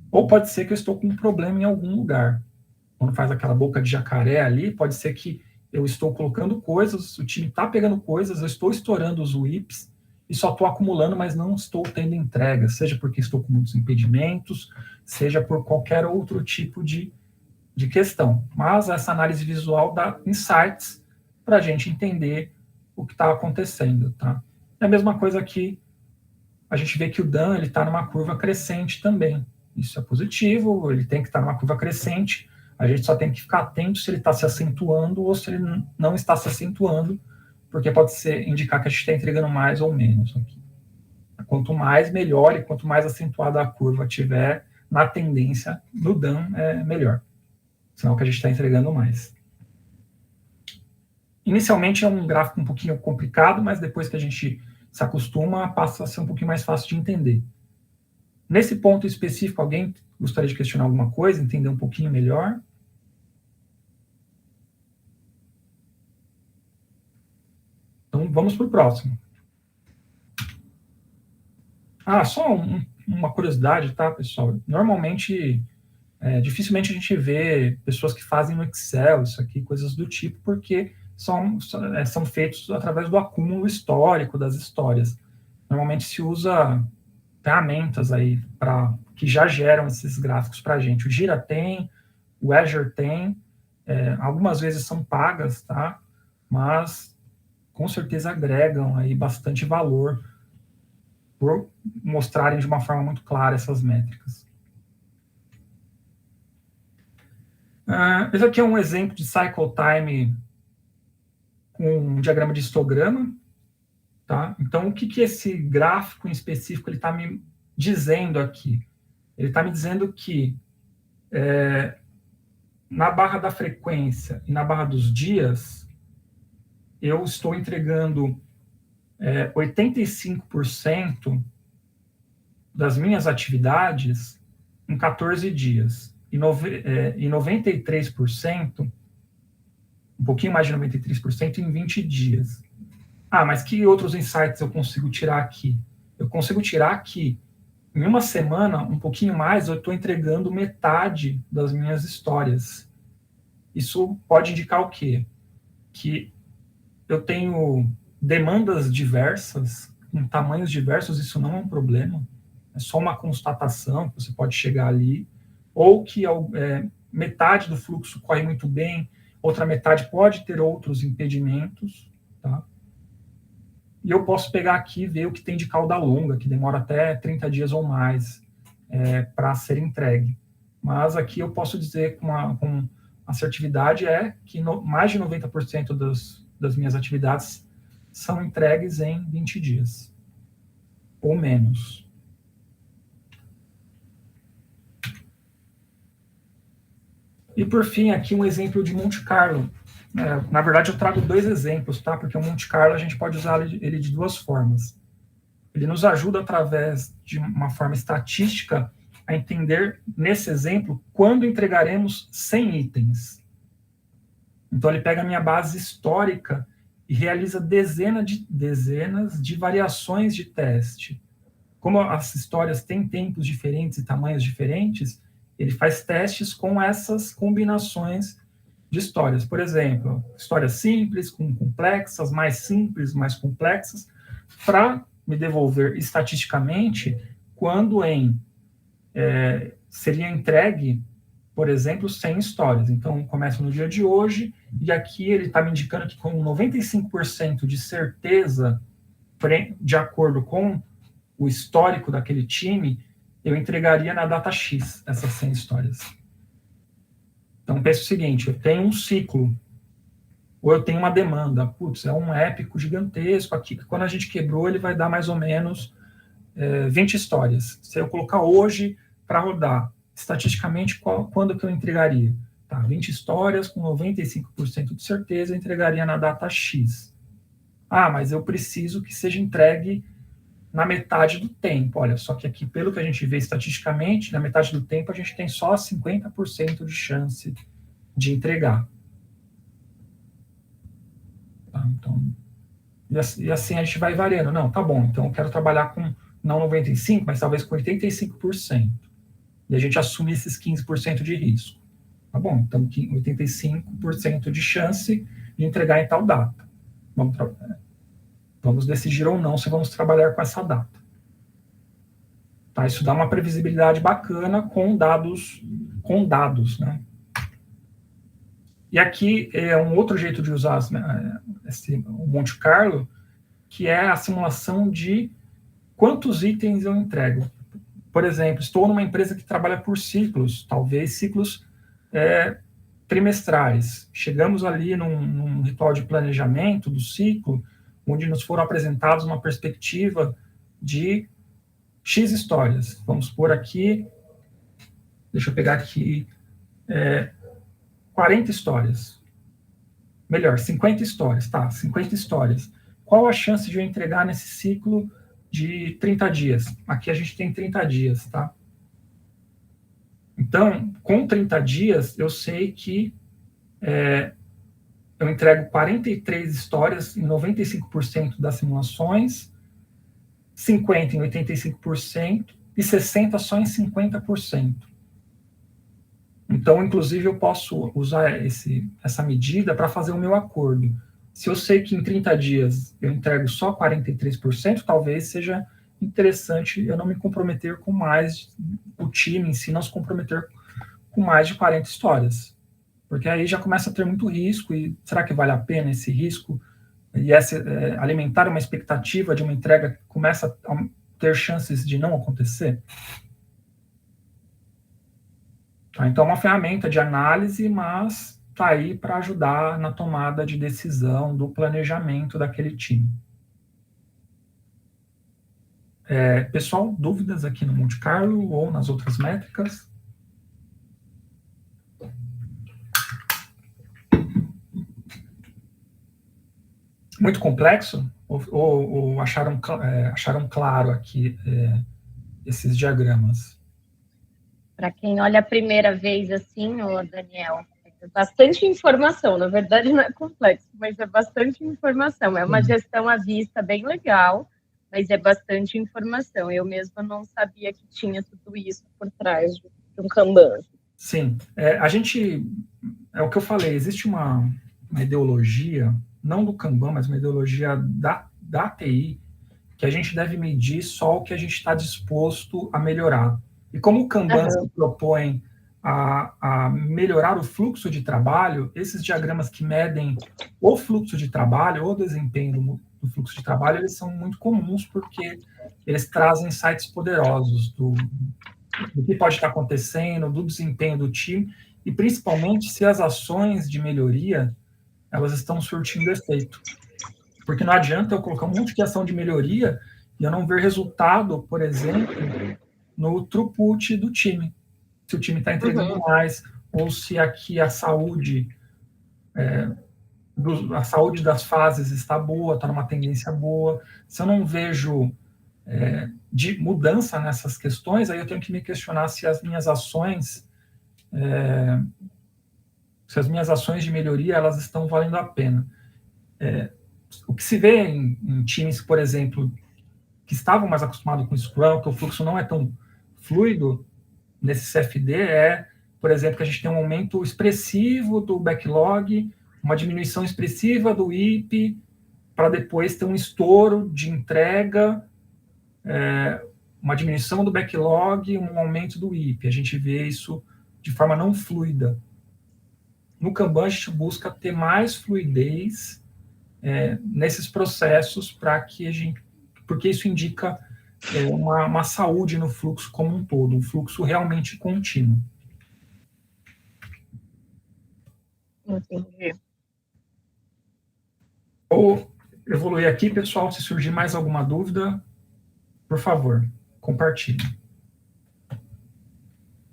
Ou pode ser que eu estou com um problema em algum lugar. Quando faz aquela boca de jacaré ali, pode ser que eu estou colocando coisas, o time está pegando coisas, eu estou estourando os WIPs e só estou acumulando, mas não estou tendo entrega, seja porque estou com muitos impedimentos, seja por qualquer outro tipo de questão. Mas essa análise visual dá insights para a gente entender o que está acontecendo. Tá? É a mesma coisa aqui, a gente vê que o Dan está numa curva crescente também. Isso é positivo, ele tem que estar numa curva crescente, a gente só tem que ficar atento se ele está se acentuando ou se ele não está se acentuando, porque pode indicar que a gente está entregando mais ou menos aqui. Quanto mais, melhor, e quanto mais acentuada a curva tiver na tendência, no Dan é melhor. Sinal que a gente está entregando mais. Inicialmente é um gráfico um pouquinho complicado, mas depois que a gente se acostuma, passa a ser um pouquinho mais fácil de entender. Nesse ponto específico, alguém gostaria de questionar alguma coisa, entender um pouquinho melhor? Então, vamos para o próximo. Só uma curiosidade, tá, pessoal? Normalmente, dificilmente a gente vê pessoas que fazem no Excel, isso aqui, coisas do tipo, porque são feitos através do acúmulo histórico das histórias. Normalmente se usa ferramentas aí que já geram esses gráficos para a gente. O Gira tem, o Azure tem, algumas vezes são pagas, tá? Mas com certeza agregam aí bastante valor por mostrarem de uma forma muito clara essas métricas. Esse aqui é um exemplo de cycle time com um diagrama de histograma. Tá? Então, o que esse gráfico em específico ele está me dizendo aqui? Ele está me dizendo que na barra da frequência e na barra dos dias, eu estou entregando 85% das minhas atividades em 14 dias. E 93%, um pouquinho mais de 93% em 20 dias. Mas que outros insights eu consigo tirar aqui? Eu consigo tirar que em uma semana, um pouquinho mais, eu estou entregando metade das minhas histórias. Isso pode indicar o quê? Que eu tenho demandas diversas, com tamanhos diversos, isso não é um problema. É só uma constatação, que você pode chegar ali. Ou que metade do fluxo corre muito bem, outra metade pode ter outros impedimentos, tá? E eu posso pegar aqui e ver o que tem de cauda longa, que demora até 30 dias ou mais para ser entregue. Mas aqui eu posso dizer com assertividade que mais de 90% das minhas atividades são entregues em 20 dias, ou menos. E, por fim, aqui um exemplo de Monte Carlo. Na verdade, eu trago dois exemplos, tá? Porque o Monte Carlo a gente pode usar ele de duas formas. Ele nos ajuda, através de uma forma estatística, a entender, nesse exemplo, quando entregaremos 100 itens. Então, ele pega a minha base histórica e realiza dezenas de variações de teste. Como as histórias têm tempos diferentes e tamanhos diferentes, ele faz testes com essas combinações de histórias. Por exemplo, histórias simples com complexas, mais simples, mais complexas, para me devolver estatisticamente quando seria entregue, por exemplo, 100 histórias. Então, começa no dia de hoje, e aqui ele está me indicando que com 95% de certeza, de acordo com o histórico daquele time, eu entregaria na data X essas 100 histórias. Então, pensa o seguinte, eu tenho um ciclo, ou eu tenho uma demanda. Putz, é um épico gigantesco aqui, que quando a gente quebrou, ele vai dar mais ou menos 20 histórias. Se eu colocar hoje para rodar, estatisticamente, quando que eu entregaria? Tá, 20 histórias com 95% de certeza, eu entregaria na data X. Ah, mas eu preciso que seja entregue na metade do tempo. Olha, só que aqui, pelo que a gente vê estatisticamente, na metade do tempo a gente tem só 50% de chance de entregar. Tá, então, e assim a gente vai variando. Não, tá bom, então eu quero trabalhar com, não 95%, mas talvez com 85%. E a gente assume esses 15% de risco. Tá bom, então 85% de chance de entregar em tal data. Vamos decidir ou não se vamos trabalhar com essa data. Tá, isso dá uma previsibilidade bacana com dados, né? E aqui é um outro jeito de usar o Monte Carlo, que é a simulação de quantos itens eu entrego. Por exemplo, estou numa empresa que trabalha por ciclos, talvez ciclos trimestrais. Chegamos ali num ritual de planejamento do ciclo, onde nos foram apresentados uma perspectiva de X histórias. Vamos pôr aqui, deixa eu pegar aqui, 40 histórias. Melhor, 50 histórias, tá? 50 histórias. Qual a chance de eu entregar nesse ciclo de 30 dias? Aqui a gente tem 30 dias, tá? Então, com 30 dias, eu sei que eu entrego 43 histórias em 95% das simulações, 50% em 85% e 60% só em 50%. Então, inclusive, eu posso usar essa medida para fazer o meu acordo. Se eu sei que em 30 dias eu entrego só 43%, talvez seja interessante eu não me comprometer com mais, o time em si não se comprometer com mais de 40 histórias. Porque aí já começa a ter muito risco, e será que vale a pena esse risco? E alimentar uma expectativa de uma entrega que começa a ter chances de não acontecer? Tá, então é uma ferramenta de análise, mas está aí para ajudar na tomada de decisão do planejamento daquele time. Pessoal, dúvidas aqui no Monte Carlo ou nas outras métricas? Muito complexo? Ou acharam claro aqui esses diagramas? Para quem olha a primeira vez assim, Daniel, é bastante informação. Na verdade, não é complexo, mas é bastante informação. É uma gestão à vista bem legal, mas é bastante informação. Eu mesma não sabia que tinha tudo isso por trás de um Kanban. Sim, a gente, é o que eu falei, existe uma ideologia, não do Kanban, mas uma ideologia da TI, que a gente deve medir só o que a gente está disposto a melhorar. E como o Kanban se propõe a melhorar o fluxo de trabalho, esses diagramas que medem o fluxo de trabalho, ou o desempenho do fluxo de trabalho, eles são muito comuns porque eles trazem insights poderosos do que pode estar acontecendo, do desempenho do time, e principalmente se as ações de melhoria elas estão surtindo efeito. Porque não adianta eu colocar um monte de ação de melhoria e eu não ver resultado, por exemplo, no throughput do time. Se o time está entregando mais, ou se aqui a saúde das fases está boa, está numa tendência boa. Se eu não vejo de mudança nessas questões, aí eu tenho que me questionar se as minhas ações de melhoria elas estão valendo a pena. O que se vê em times, por exemplo, que estavam mais acostumados com o Scrum, que o fluxo não é tão fluido nesse CFD, por exemplo, que a gente tem um aumento expressivo do backlog, uma diminuição expressiva do IP, para depois ter um estouro de entrega, uma diminuição do backlog, um aumento do IP. A gente vê isso de forma não fluida. No Kanban, a gente busca ter mais fluidez nesses processos, porque isso indica uma saúde no fluxo como um todo, um fluxo realmente contínuo. Entendi. Vou evoluir aqui, pessoal. Se surgir mais alguma dúvida, por favor, compartilhe.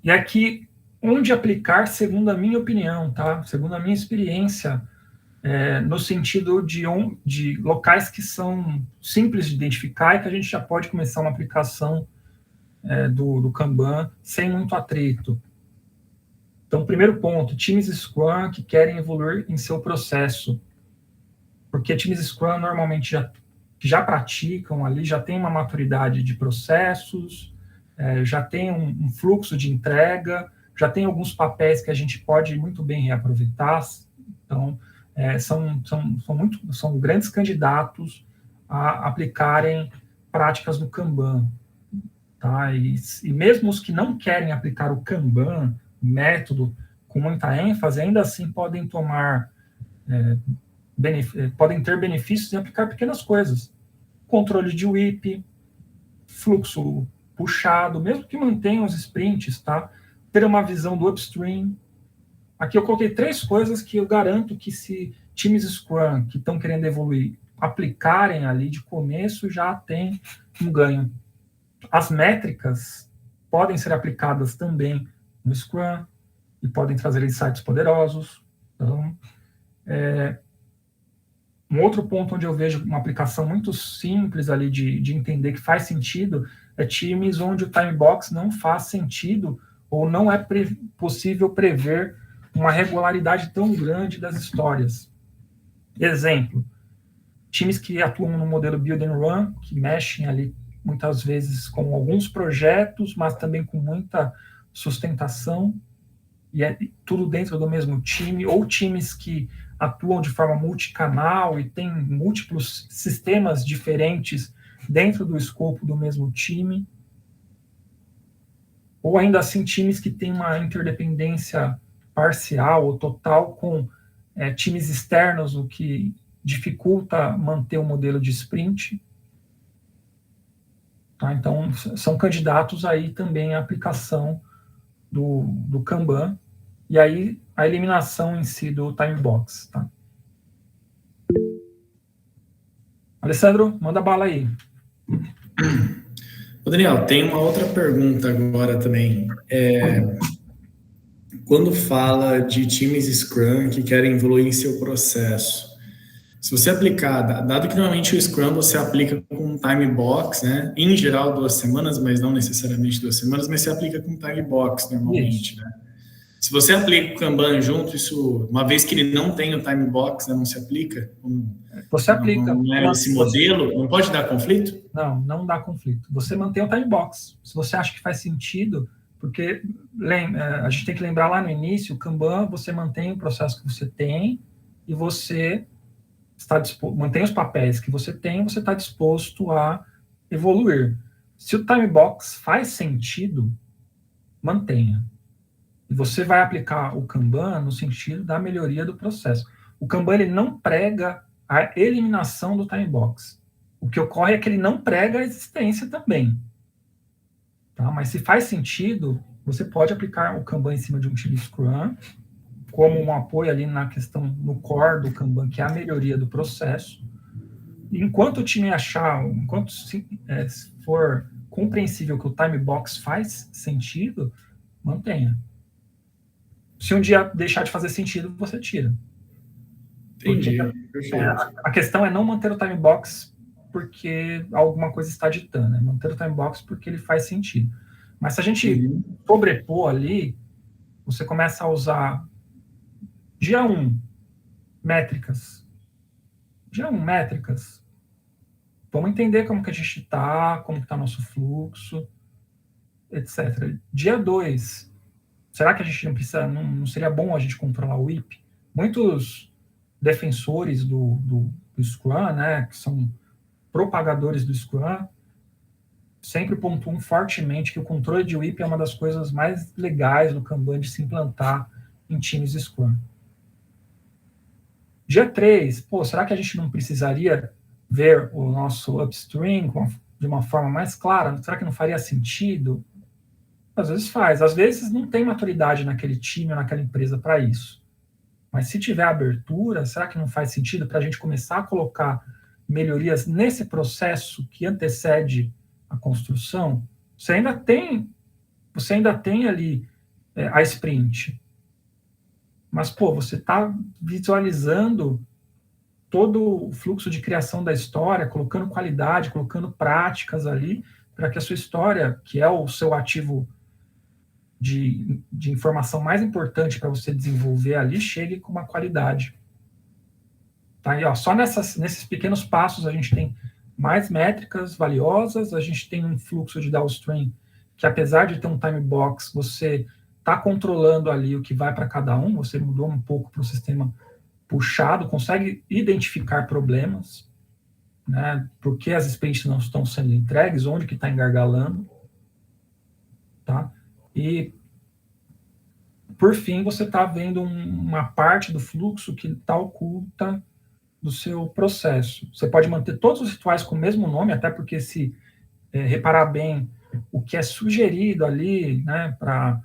E aqui, onde aplicar, segundo a minha opinião, tá? Segundo a minha experiência, no sentido de locais que são simples de identificar e que a gente já pode começar uma aplicação do Kanban sem muito atrito. Então, primeiro ponto, times Scrum que querem evoluir em seu processo. Porque times Scrum normalmente já praticam ali, já tem uma maturidade de processos, já tem um fluxo de entrega, já tem alguns papéis que a gente pode muito bem reaproveitar. Então, são grandes candidatos a aplicarem práticas do Kanban. Tá? E mesmo os que não querem aplicar o Kanban, o método, com muita ênfase, ainda assim podem podem ter benefícios em aplicar pequenas coisas. Controle de WIP, fluxo puxado, mesmo que mantenham os sprints, tá? Ter uma visão do upstream. Aqui eu coloquei 3 coisas que eu garanto que se times Scrum que estão querendo evoluir aplicarem ali de começo, já tem um ganho. As métricas podem ser aplicadas também no Scrum e podem trazer insights poderosos. Então, um outro ponto onde eu vejo uma aplicação muito simples ali de entender que faz sentido é times onde o time box não faz sentido ou não é possível prever uma regularidade tão grande das histórias. Exemplo, times que atuam no modelo Build and Run, que mexem ali muitas vezes com alguns projetos, mas também com muita sustentação, e é tudo dentro do mesmo time, ou times que atuam de forma multicanal e têm múltiplos sistemas diferentes dentro do escopo do mesmo time, ou ainda assim times que têm uma interdependência parcial ou total com times externos, o que dificulta manter o modelo de sprint. Tá? Então, são candidatos aí também à aplicação do Kanban, e aí a eliminação em si do time box. Tá? Alessandro, manda bala aí. Ô Daniel, tem uma outra pergunta agora também. Quando fala de times Scrum que querem evoluir em seu processo, se você aplicar, dado que normalmente o Scrum você aplica com um time box, né? Em geral 2 semanas, mas não necessariamente 2 semanas, mas você aplica com time box normalmente, né? Se você aplica o Kanban junto, isso, uma vez que ele não tem o time box, né, não se aplica? Você aplica. Não é esse modelo? Não pode dar conflito? Não dá conflito. Você mantém o time box. Se você acha que faz sentido, porque a gente tem que lembrar lá no início, o Kanban, você mantém o processo que você tem e você mantém os papéis que você tem, você está disposto a evoluir. Se o time box faz sentido, mantenha. E você vai aplicar o Kanban no sentido da melhoria do processo. O Kanban ele não prega a eliminação do time box. O que ocorre é que ele não prega a existência também. Tá? Mas se faz sentido, você pode aplicar o Kanban em cima de um time Scrum como um apoio ali na questão, no core do Kanban, que é a melhoria do processo. E enquanto o time enquanto for compreensível que o time box faz sentido, mantenha. Se um dia deixar de fazer sentido, você tira. Entendi. A questão é não manter o time box porque alguma coisa está ditando, né? Manter o time box porque ele faz sentido. Mas se a gente sobrepor ali, você começa a usar dia 1, métricas. Dia 1, métricas. Vamos entender como que a gente está, como que está nosso fluxo, etc. Dia 2, será que a gente não precisa, não seria bom a gente controlar o WIP? Muitos defensores do Scrum, né, que são propagadores do Scrum, sempre pontuam fortemente que o controle de WIP é uma das coisas mais legais do Kanban de se implantar em times Scrum. Dia 3, será que a gente não precisaria ver o nosso upstream de uma forma mais clara? Será que não faria sentido? Às vezes faz. Às vezes não tem maturidade naquele time ou naquela empresa para isso. Mas se tiver abertura, será que não faz sentido para a gente começar a colocar melhorias nesse processo que antecede a construção? Você ainda tem ali a sprint. Mas, você está visualizando todo o fluxo de criação da história, colocando qualidade, colocando práticas ali, para que a sua história, que é o seu ativo de informação mais importante para você desenvolver ali, chegue com uma qualidade. Tá? E, só nesses pequenos passos a gente tem mais métricas valiosas, a gente tem um fluxo de downstream que, apesar de ter um time box, você está controlando ali o que vai para cada um, você mudou um pouco para o sistema puxado, consegue identificar problemas, né? Por que as sprints não estão sendo entregues, onde que está engargalando, tá? E, por fim, você está vendo uma parte do fluxo que está oculta do seu processo. Você pode manter todos os rituais com o mesmo nome, até porque, se reparar bem, o que é sugerido ali, né, para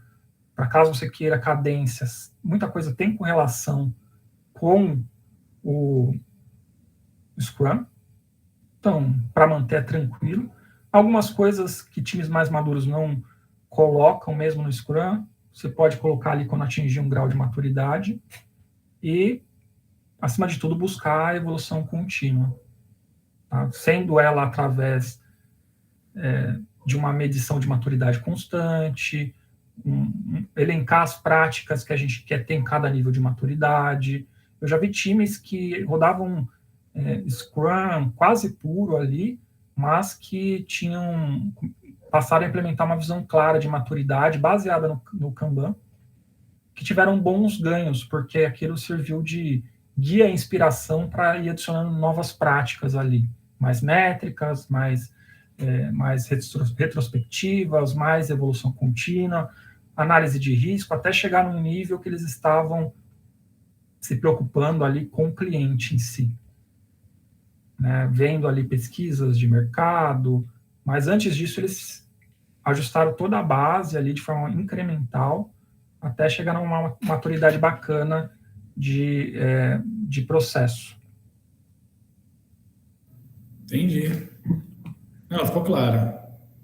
caso você queira cadências, muita coisa tem correlação com o Scrum. Então, para manter tranquilo. Algumas coisas que times mais maduros não colocam mesmo no Scrum, você pode colocar ali quando atingir um grau de maturidade e, acima de tudo, buscar a evolução contínua, tá? Sendo ela através de uma medição de maturidade constante, elencar as práticas que a gente quer ter em cada nível de maturidade. Eu já vi times que rodavam Scrum quase puro ali, mas que passaram a implementar uma visão clara de maturidade baseada no Kanban, que tiveram bons ganhos, porque aquilo serviu de guia e inspiração para ir adicionando novas práticas ali, mais métricas, mais retrospectivas, mais evolução contínua, análise de risco, até chegar num nível que eles estavam se preocupando ali com o cliente em si, né? Vendo ali pesquisas de mercado, mas antes disso eles ajustaram toda a base ali de forma incremental até chegar numa maturidade bacana de processo. Entendi. Não, ficou claro.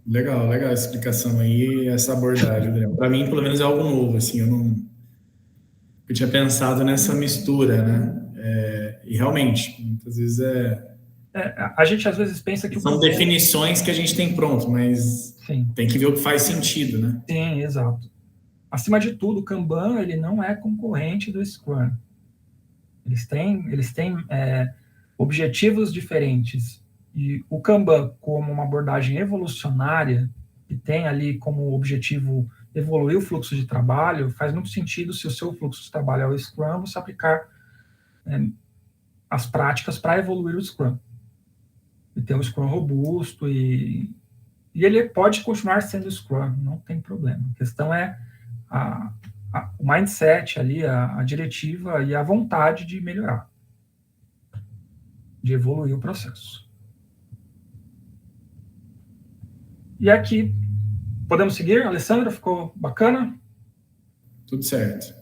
Legal a explicação aí, essa abordagem. Para mim, pelo menos, é algo novo, assim, eu tinha pensado nessa mistura, né? E realmente, muitas vezes a gente às vezes pensa que são definições que a gente tem pronto, mas sim, tem que ver o que faz sentido, né? Sim, exato. Acima de tudo, o Kanban ele não é concorrente do Scrum. Eles têm objetivos diferentes. E o Kanban, como uma abordagem evolucionária, que tem ali como objetivo evoluir o fluxo de trabalho, faz muito sentido, se o seu fluxo de trabalho é o Scrum, você aplicar as práticas para evoluir o Scrum. E ter um Scrum robusto, e ele pode continuar sendo Scrum, não tem problema. A questão é o mindset ali, a diretiva e a vontade de melhorar, de evoluir o processo. E aqui, podemos seguir? Alessandra, ficou bacana? Tudo certo.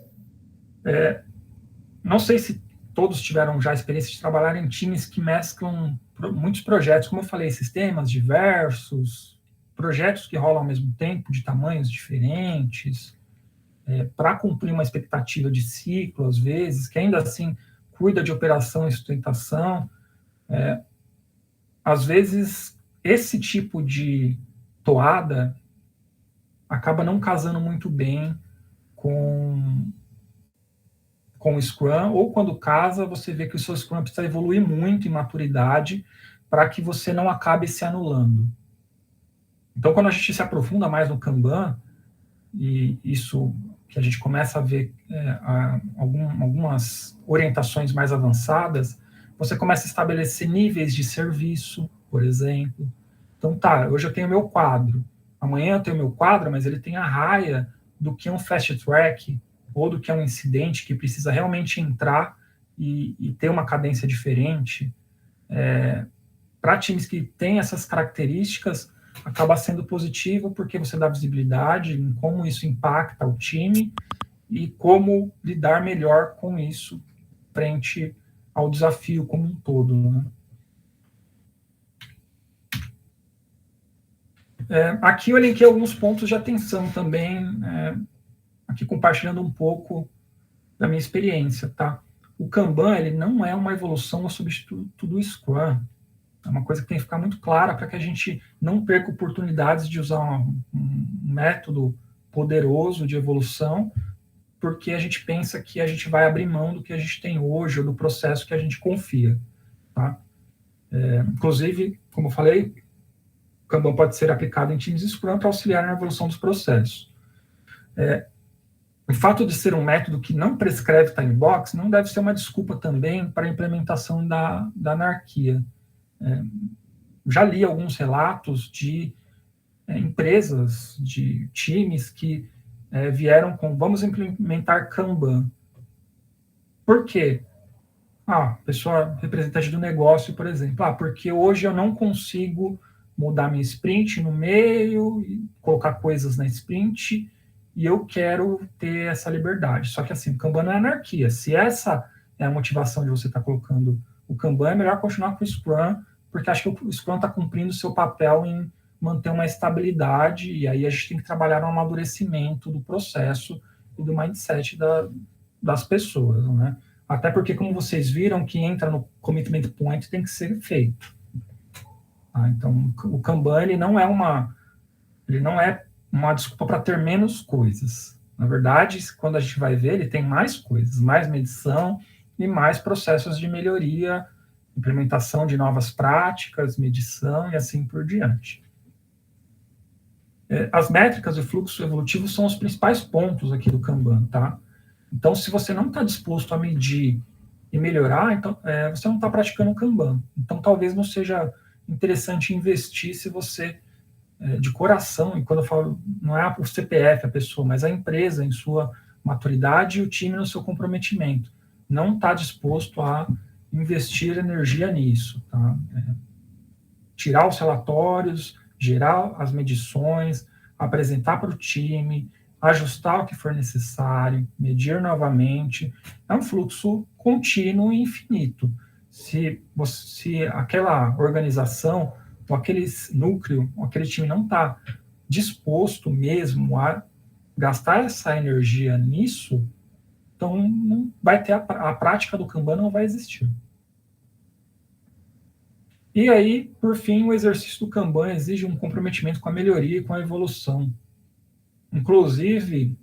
Não sei se todos tiveram já a experiência de trabalhar em times que mesclam muitos projetos, como eu falei, sistemas diversos, projetos que rolam ao mesmo tempo, de tamanhos diferentes, para cumprir uma expectativa de ciclo, às vezes, que ainda assim cuida de operação e sustentação. Às vezes, esse tipo de toada acaba não casando muito bem com o Scrum, ou quando casa, você vê que o seu Scrum precisa evoluir muito em maturidade para que você não acabe se anulando. Então, quando a gente se aprofunda mais no Kanban, e isso que a gente começa a ver algumas orientações mais avançadas, você começa a estabelecer níveis de serviço, por exemplo. Então, hoje eu tenho meu quadro, amanhã eu tenho meu quadro, mas ele tem a raia do que é um fast track, ou do que é um incidente que precisa realmente entrar e ter uma cadência diferente. para times que têm essas características, acaba sendo positivo, porque você dá visibilidade em como isso impacta o time e como lidar melhor com isso frente ao desafio como um todo, né? Aqui eu elenquei alguns pontos de atenção também, aqui compartilhando um pouco da minha experiência, tá? O Kanban, ele não é uma evolução ou substituto do Scrum. É uma coisa que tem que ficar muito clara para que a gente não perca oportunidades de usar um método poderoso de evolução, porque a gente pensa que a gente vai abrir mão do que a gente tem hoje ou do processo que a gente confia, tá? Inclusive, como eu falei, o Kanban pode ser aplicado em times Scrum para auxiliar na evolução dos processos. O fato de ser um método que não prescreve time box não deve ser uma desculpa também para a implementação da anarquia. Já li alguns relatos de empresas, de times que vieram com vamos implementar Kanban. Por quê? Pessoa representante do negócio, por exemplo. Porque hoje eu não consigo mudar minha sprint no meio, e colocar coisas na sprint, e eu quero ter essa liberdade. Só que assim, o Kanban não é anarquia. Se essa é a motivação de você estar colocando o Kanban, é melhor continuar com o Scrum, porque acho que o Scrum está cumprindo o seu papel em manter uma estabilidade, e aí a gente tem que trabalhar no amadurecimento do processo e do mindset das pessoas, né? Até porque, como vocês viram, que entra no commitment point tem que ser feito. Então, o Kanban ele não é uma desculpa para ter menos coisas. Na verdade, quando a gente vai ver, ele tem mais coisas, mais medição e mais processos de melhoria, implementação de novas práticas, medição e assim por diante. As métricas e o fluxo evolutivo são os principais pontos aqui do Kanban, tá? Então, se você não está disposto a medir e melhorar, então você não está praticando o Kanban. Então, talvez não seja interessante investir se você, de coração, e quando eu falo, não é o CPF, a pessoa, mas a empresa em sua maturidade e o time no seu comprometimento, não está disposto a investir energia nisso, tá? Tirar os relatórios, gerar as medições, apresentar para o time, ajustar o que for necessário, medir novamente, é um fluxo contínuo e infinito. Se aquela organização, ou aquele núcleo, ou aquele time não está disposto mesmo a gastar essa energia nisso, então não vai ter a prática do Kanban não vai existir. E aí, por fim, o exercício do Kanban exige um comprometimento com a melhoria e com a evolução. Inclusive,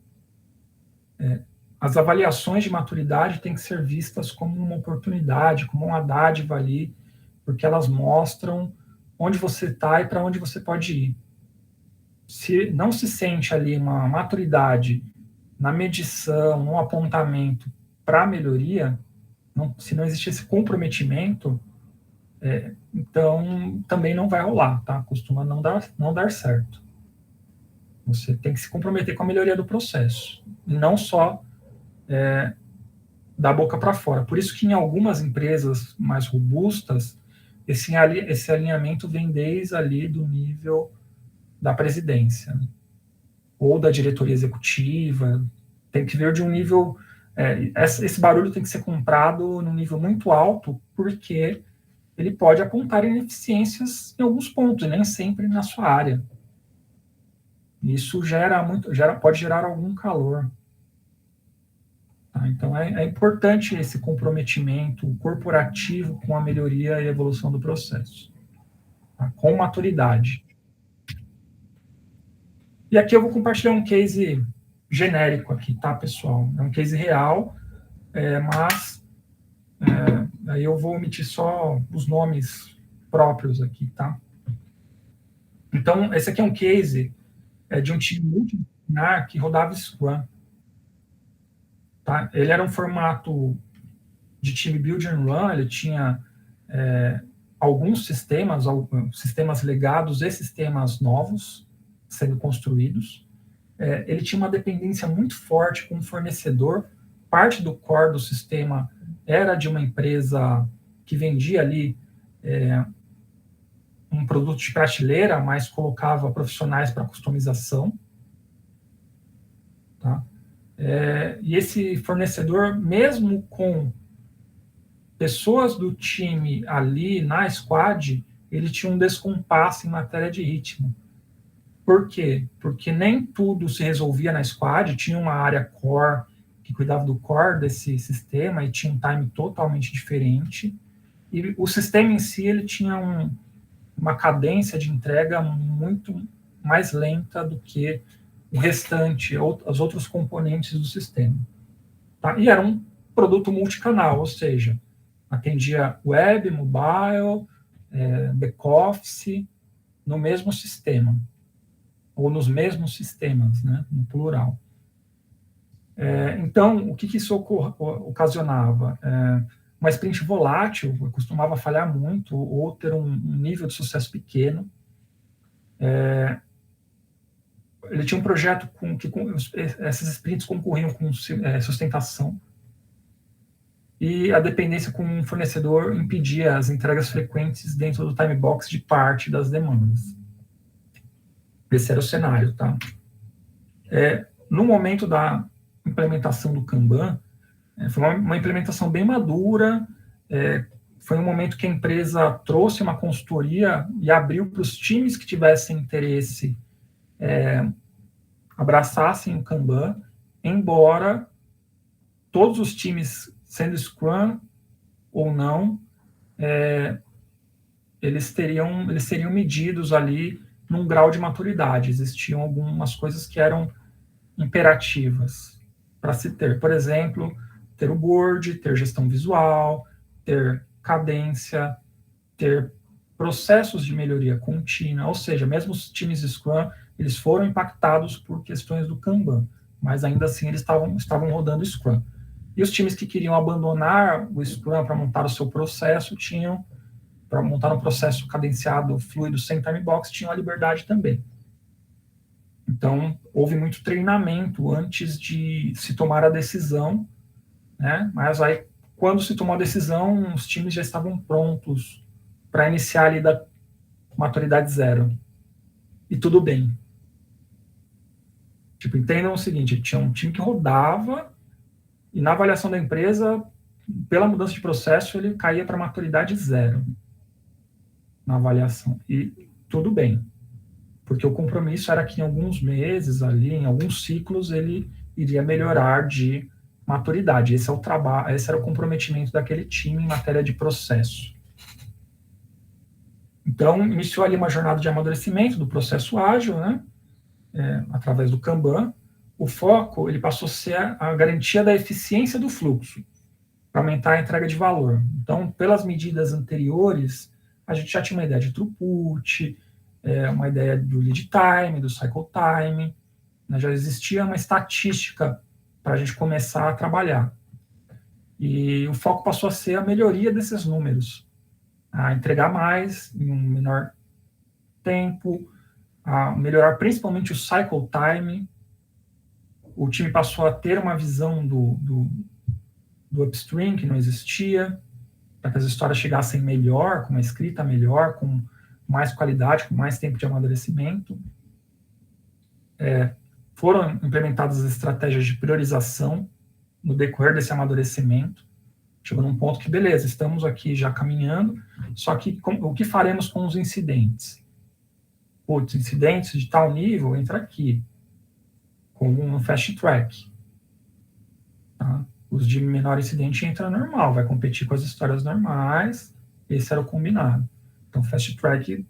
as avaliações de maturidade têm que ser vistas como uma oportunidade, como uma dádiva ali, porque elas mostram onde você está e para onde você pode ir. Se não se sente ali uma maturidade na medição, no apontamento para a melhoria, se não existe esse comprometimento, então também não vai rolar, tá? Costuma não dar certo. Você tem que se comprometer com a melhoria do processo, e não só da boca para fora. Por isso que em algumas empresas mais robustas, esse alinhamento vem desde ali do nível da presidência, né? Ou da diretoria executiva, tem que vir de um nível... esse barulho tem que ser comprado num nível muito alto, porque ele pode apontar ineficiências em alguns pontos, e nem sempre na sua área. Isso pode gerar algum calor. Tá? Então, é importante esse comprometimento corporativo com a melhoria e evolução do processo, tá? Com maturidade. E aqui eu vou compartilhar um case genérico aqui, tá, pessoal? É um case real, mas aí eu vou omitir só os nomes próprios aqui, tá? Então, esse aqui é um case de um time multidisciplinar que rodava Scrum. Tá? Ele era um formato de time build and run, ele tinha alguns sistemas legados e sistemas novos sendo construídos. Ele tinha uma dependência muito forte com o fornecedor. Parte do core do sistema era de uma empresa que vendia ali um produto de prateleira, mas colocava profissionais para customização. Tá? E esse fornecedor, mesmo com pessoas do time ali na squad, ele tinha um descompasso em matéria de ritmo. Por quê? Porque nem tudo se resolvia na squad, tinha uma área core que cuidava do core desse sistema e tinha um time totalmente diferente. E o sistema em si, ele tinha uma cadência de entrega muito mais lenta do que o restante, os outros componentes do sistema. Tá? E era um produto multicanal, ou seja, atendia web, mobile, back-office, no mesmo sistema, ou nos mesmos sistemas, né, no plural. Então, o que isso ocasionava? Uma sprint volátil, costumava falhar muito, ou ter um nível de sucesso pequeno. Ele tinha um projeto que essas sprints concorriam com sustentação, e a dependência com um fornecedor impedia as entregas frequentes dentro do time box de parte das demandas. Esse era o cenário, tá? No momento da implementação do Kanban, foi uma implementação bem madura, foi um momento que a empresa trouxe uma consultoria e abriu para os times que tivessem interesse abraçassem o Kanban, embora todos os times, sendo Scrum ou não, eles seriam medidos ali num grau de maturidade. Existiam algumas coisas que eram imperativas para se ter. Por exemplo, ter o board, ter gestão visual, ter cadência, ter processos de melhoria contínua, ou seja, mesmo os times de Scrum, eles foram impactados por questões do Kanban, mas ainda assim eles estavam rodando Scrum. E os times que queriam abandonar o Scrum para montar o seu processo, para montar um processo cadenciado, fluido, sem time box, tinham a liberdade também. Então, houve muito treinamento antes de se tomar a decisão, né? Mas aí, quando se tomou a decisão, os times já estavam prontos para iniciar ali da maturidade zero. E tudo bem. Tipo, entendam o seguinte, tinha um time que rodava e na avaliação da empresa, pela mudança de processo, ele caía para maturidade zero na avaliação. E tudo bem. Porque o compromisso era que em alguns meses ali, em alguns ciclos, ele iria melhorar de maturidade. Esse era o comprometimento daquele time em matéria de processo. Então, iniciou ali uma jornada de amadurecimento do processo ágil, né? Através do Kanban. O foco ele passou a ser a garantia da eficiência do fluxo, para aumentar a entrega de valor. Então, pelas medidas anteriores, a gente já tinha uma ideia de throughput, uma ideia do lead time, do cycle time, né? Já existia uma estatística para a gente começar a trabalhar. E o foco passou a ser a melhoria desses números, a entregar mais em um menor tempo, a melhorar principalmente o cycle time. O time passou a ter uma visão do upstream, que não existia, para que as histórias chegassem melhor, com uma escrita melhor, com mais qualidade, com mais tempo de amadurecimento. Foram implementadas as estratégias de priorização no decorrer desse amadurecimento. Chegou num ponto que, beleza, estamos aqui já caminhando, só que o que faremos com os incidentes? Putz, incidentes de tal nível, entra aqui, como no fast track. Tá? Os de menor incidente entra normal, vai competir com as histórias normais, esse era o combinado. Então, fast track,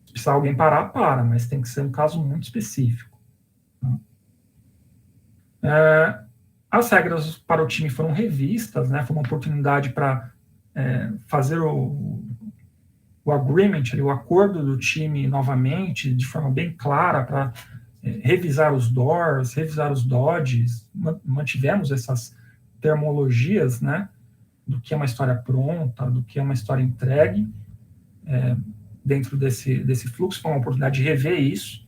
se precisar alguém parar, para, mas tem que ser um caso muito específico. Tá? As regras para o time foram revistas, né? Foi uma oportunidade para fazer o agreement, o acordo do time novamente, de forma bem clara, para revisar os DORs, revisar os DODs, mantivemos essas termologias, né? Do que é uma história pronta, do que é uma história entregue, dentro desse fluxo. Foi uma oportunidade de rever isso.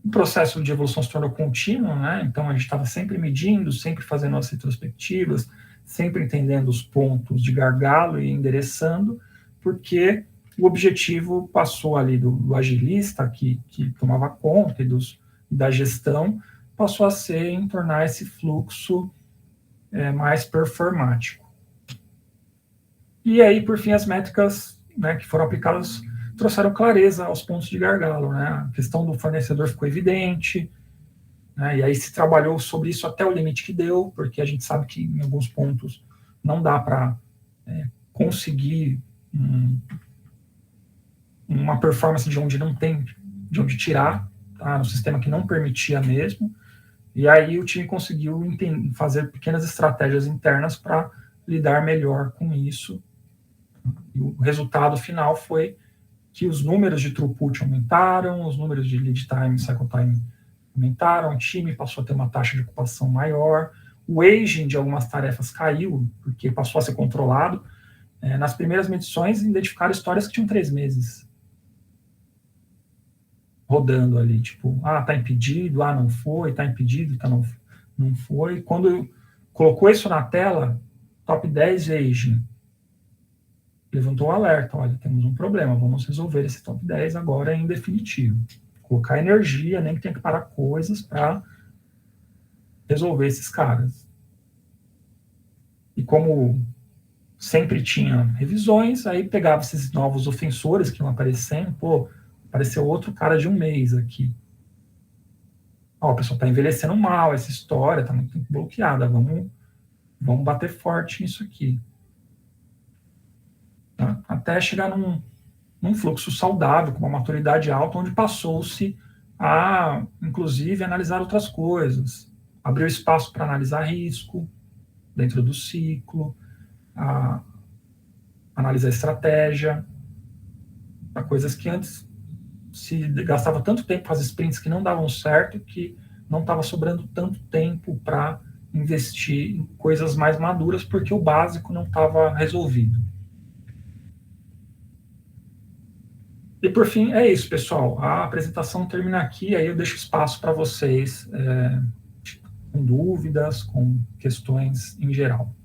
O processo de evolução se tornou contínuo, né? Então a gente estava sempre medindo, sempre fazendo as retrospectivas, sempre entendendo os pontos de gargalo e endereçando, porque o objetivo passou ali do agilista, que tomava conta da gestão, passou a ser em tornar esse fluxo mais performático. E aí, por fim, as métricas, né, que foram aplicadas trouxeram clareza aos pontos de gargalo, né? A questão do fornecedor ficou evidente, né? E aí se trabalhou sobre isso até o limite que deu, porque a gente sabe que em alguns pontos não dá para conseguir uma performance de onde não tem de onde tirar, tá? No sistema que não permitia mesmo. E aí o time conseguiu fazer pequenas estratégias internas para lidar melhor com isso. E o resultado final foi que os números de throughput aumentaram, os números de lead time e cycle time aumentaram, o time passou a ter uma taxa de ocupação maior, o aging de algumas tarefas caiu, porque passou a ser controlado. Nas primeiras medições, identificaram histórias que tinham 3 meses rodando ali, tipo, tá impedido, não foi, tá impedido, não foi. Quando colocou isso na tela, top 10 aging, levantou um alerta, olha, temos um problema, vamos resolver esse top 10 agora em definitivo. Colocar energia, nem que tenha que parar coisas para resolver esses caras. E como sempre tinha revisões, aí pegava esses novos ofensores que iam aparecendo, apareceu outro cara de 1 mês aqui. A pessoa está envelhecendo mal, essa história está muito bloqueada, vamos bater forte nisso aqui. Tá? Até chegar num fluxo saudável, com uma maturidade alta, onde passou-se a, inclusive, analisar outras coisas. Abriu espaço para analisar risco dentro do ciclo, analisar estratégia, para coisas que antes se gastava tanto tempo para as sprints que não davam certo, que não estava sobrando tanto tempo para investir em coisas mais maduras, porque o básico não estava resolvido. E por fim, é isso, pessoal. A apresentação termina aqui, aí eu deixo espaço para vocês com dúvidas, com questões em geral.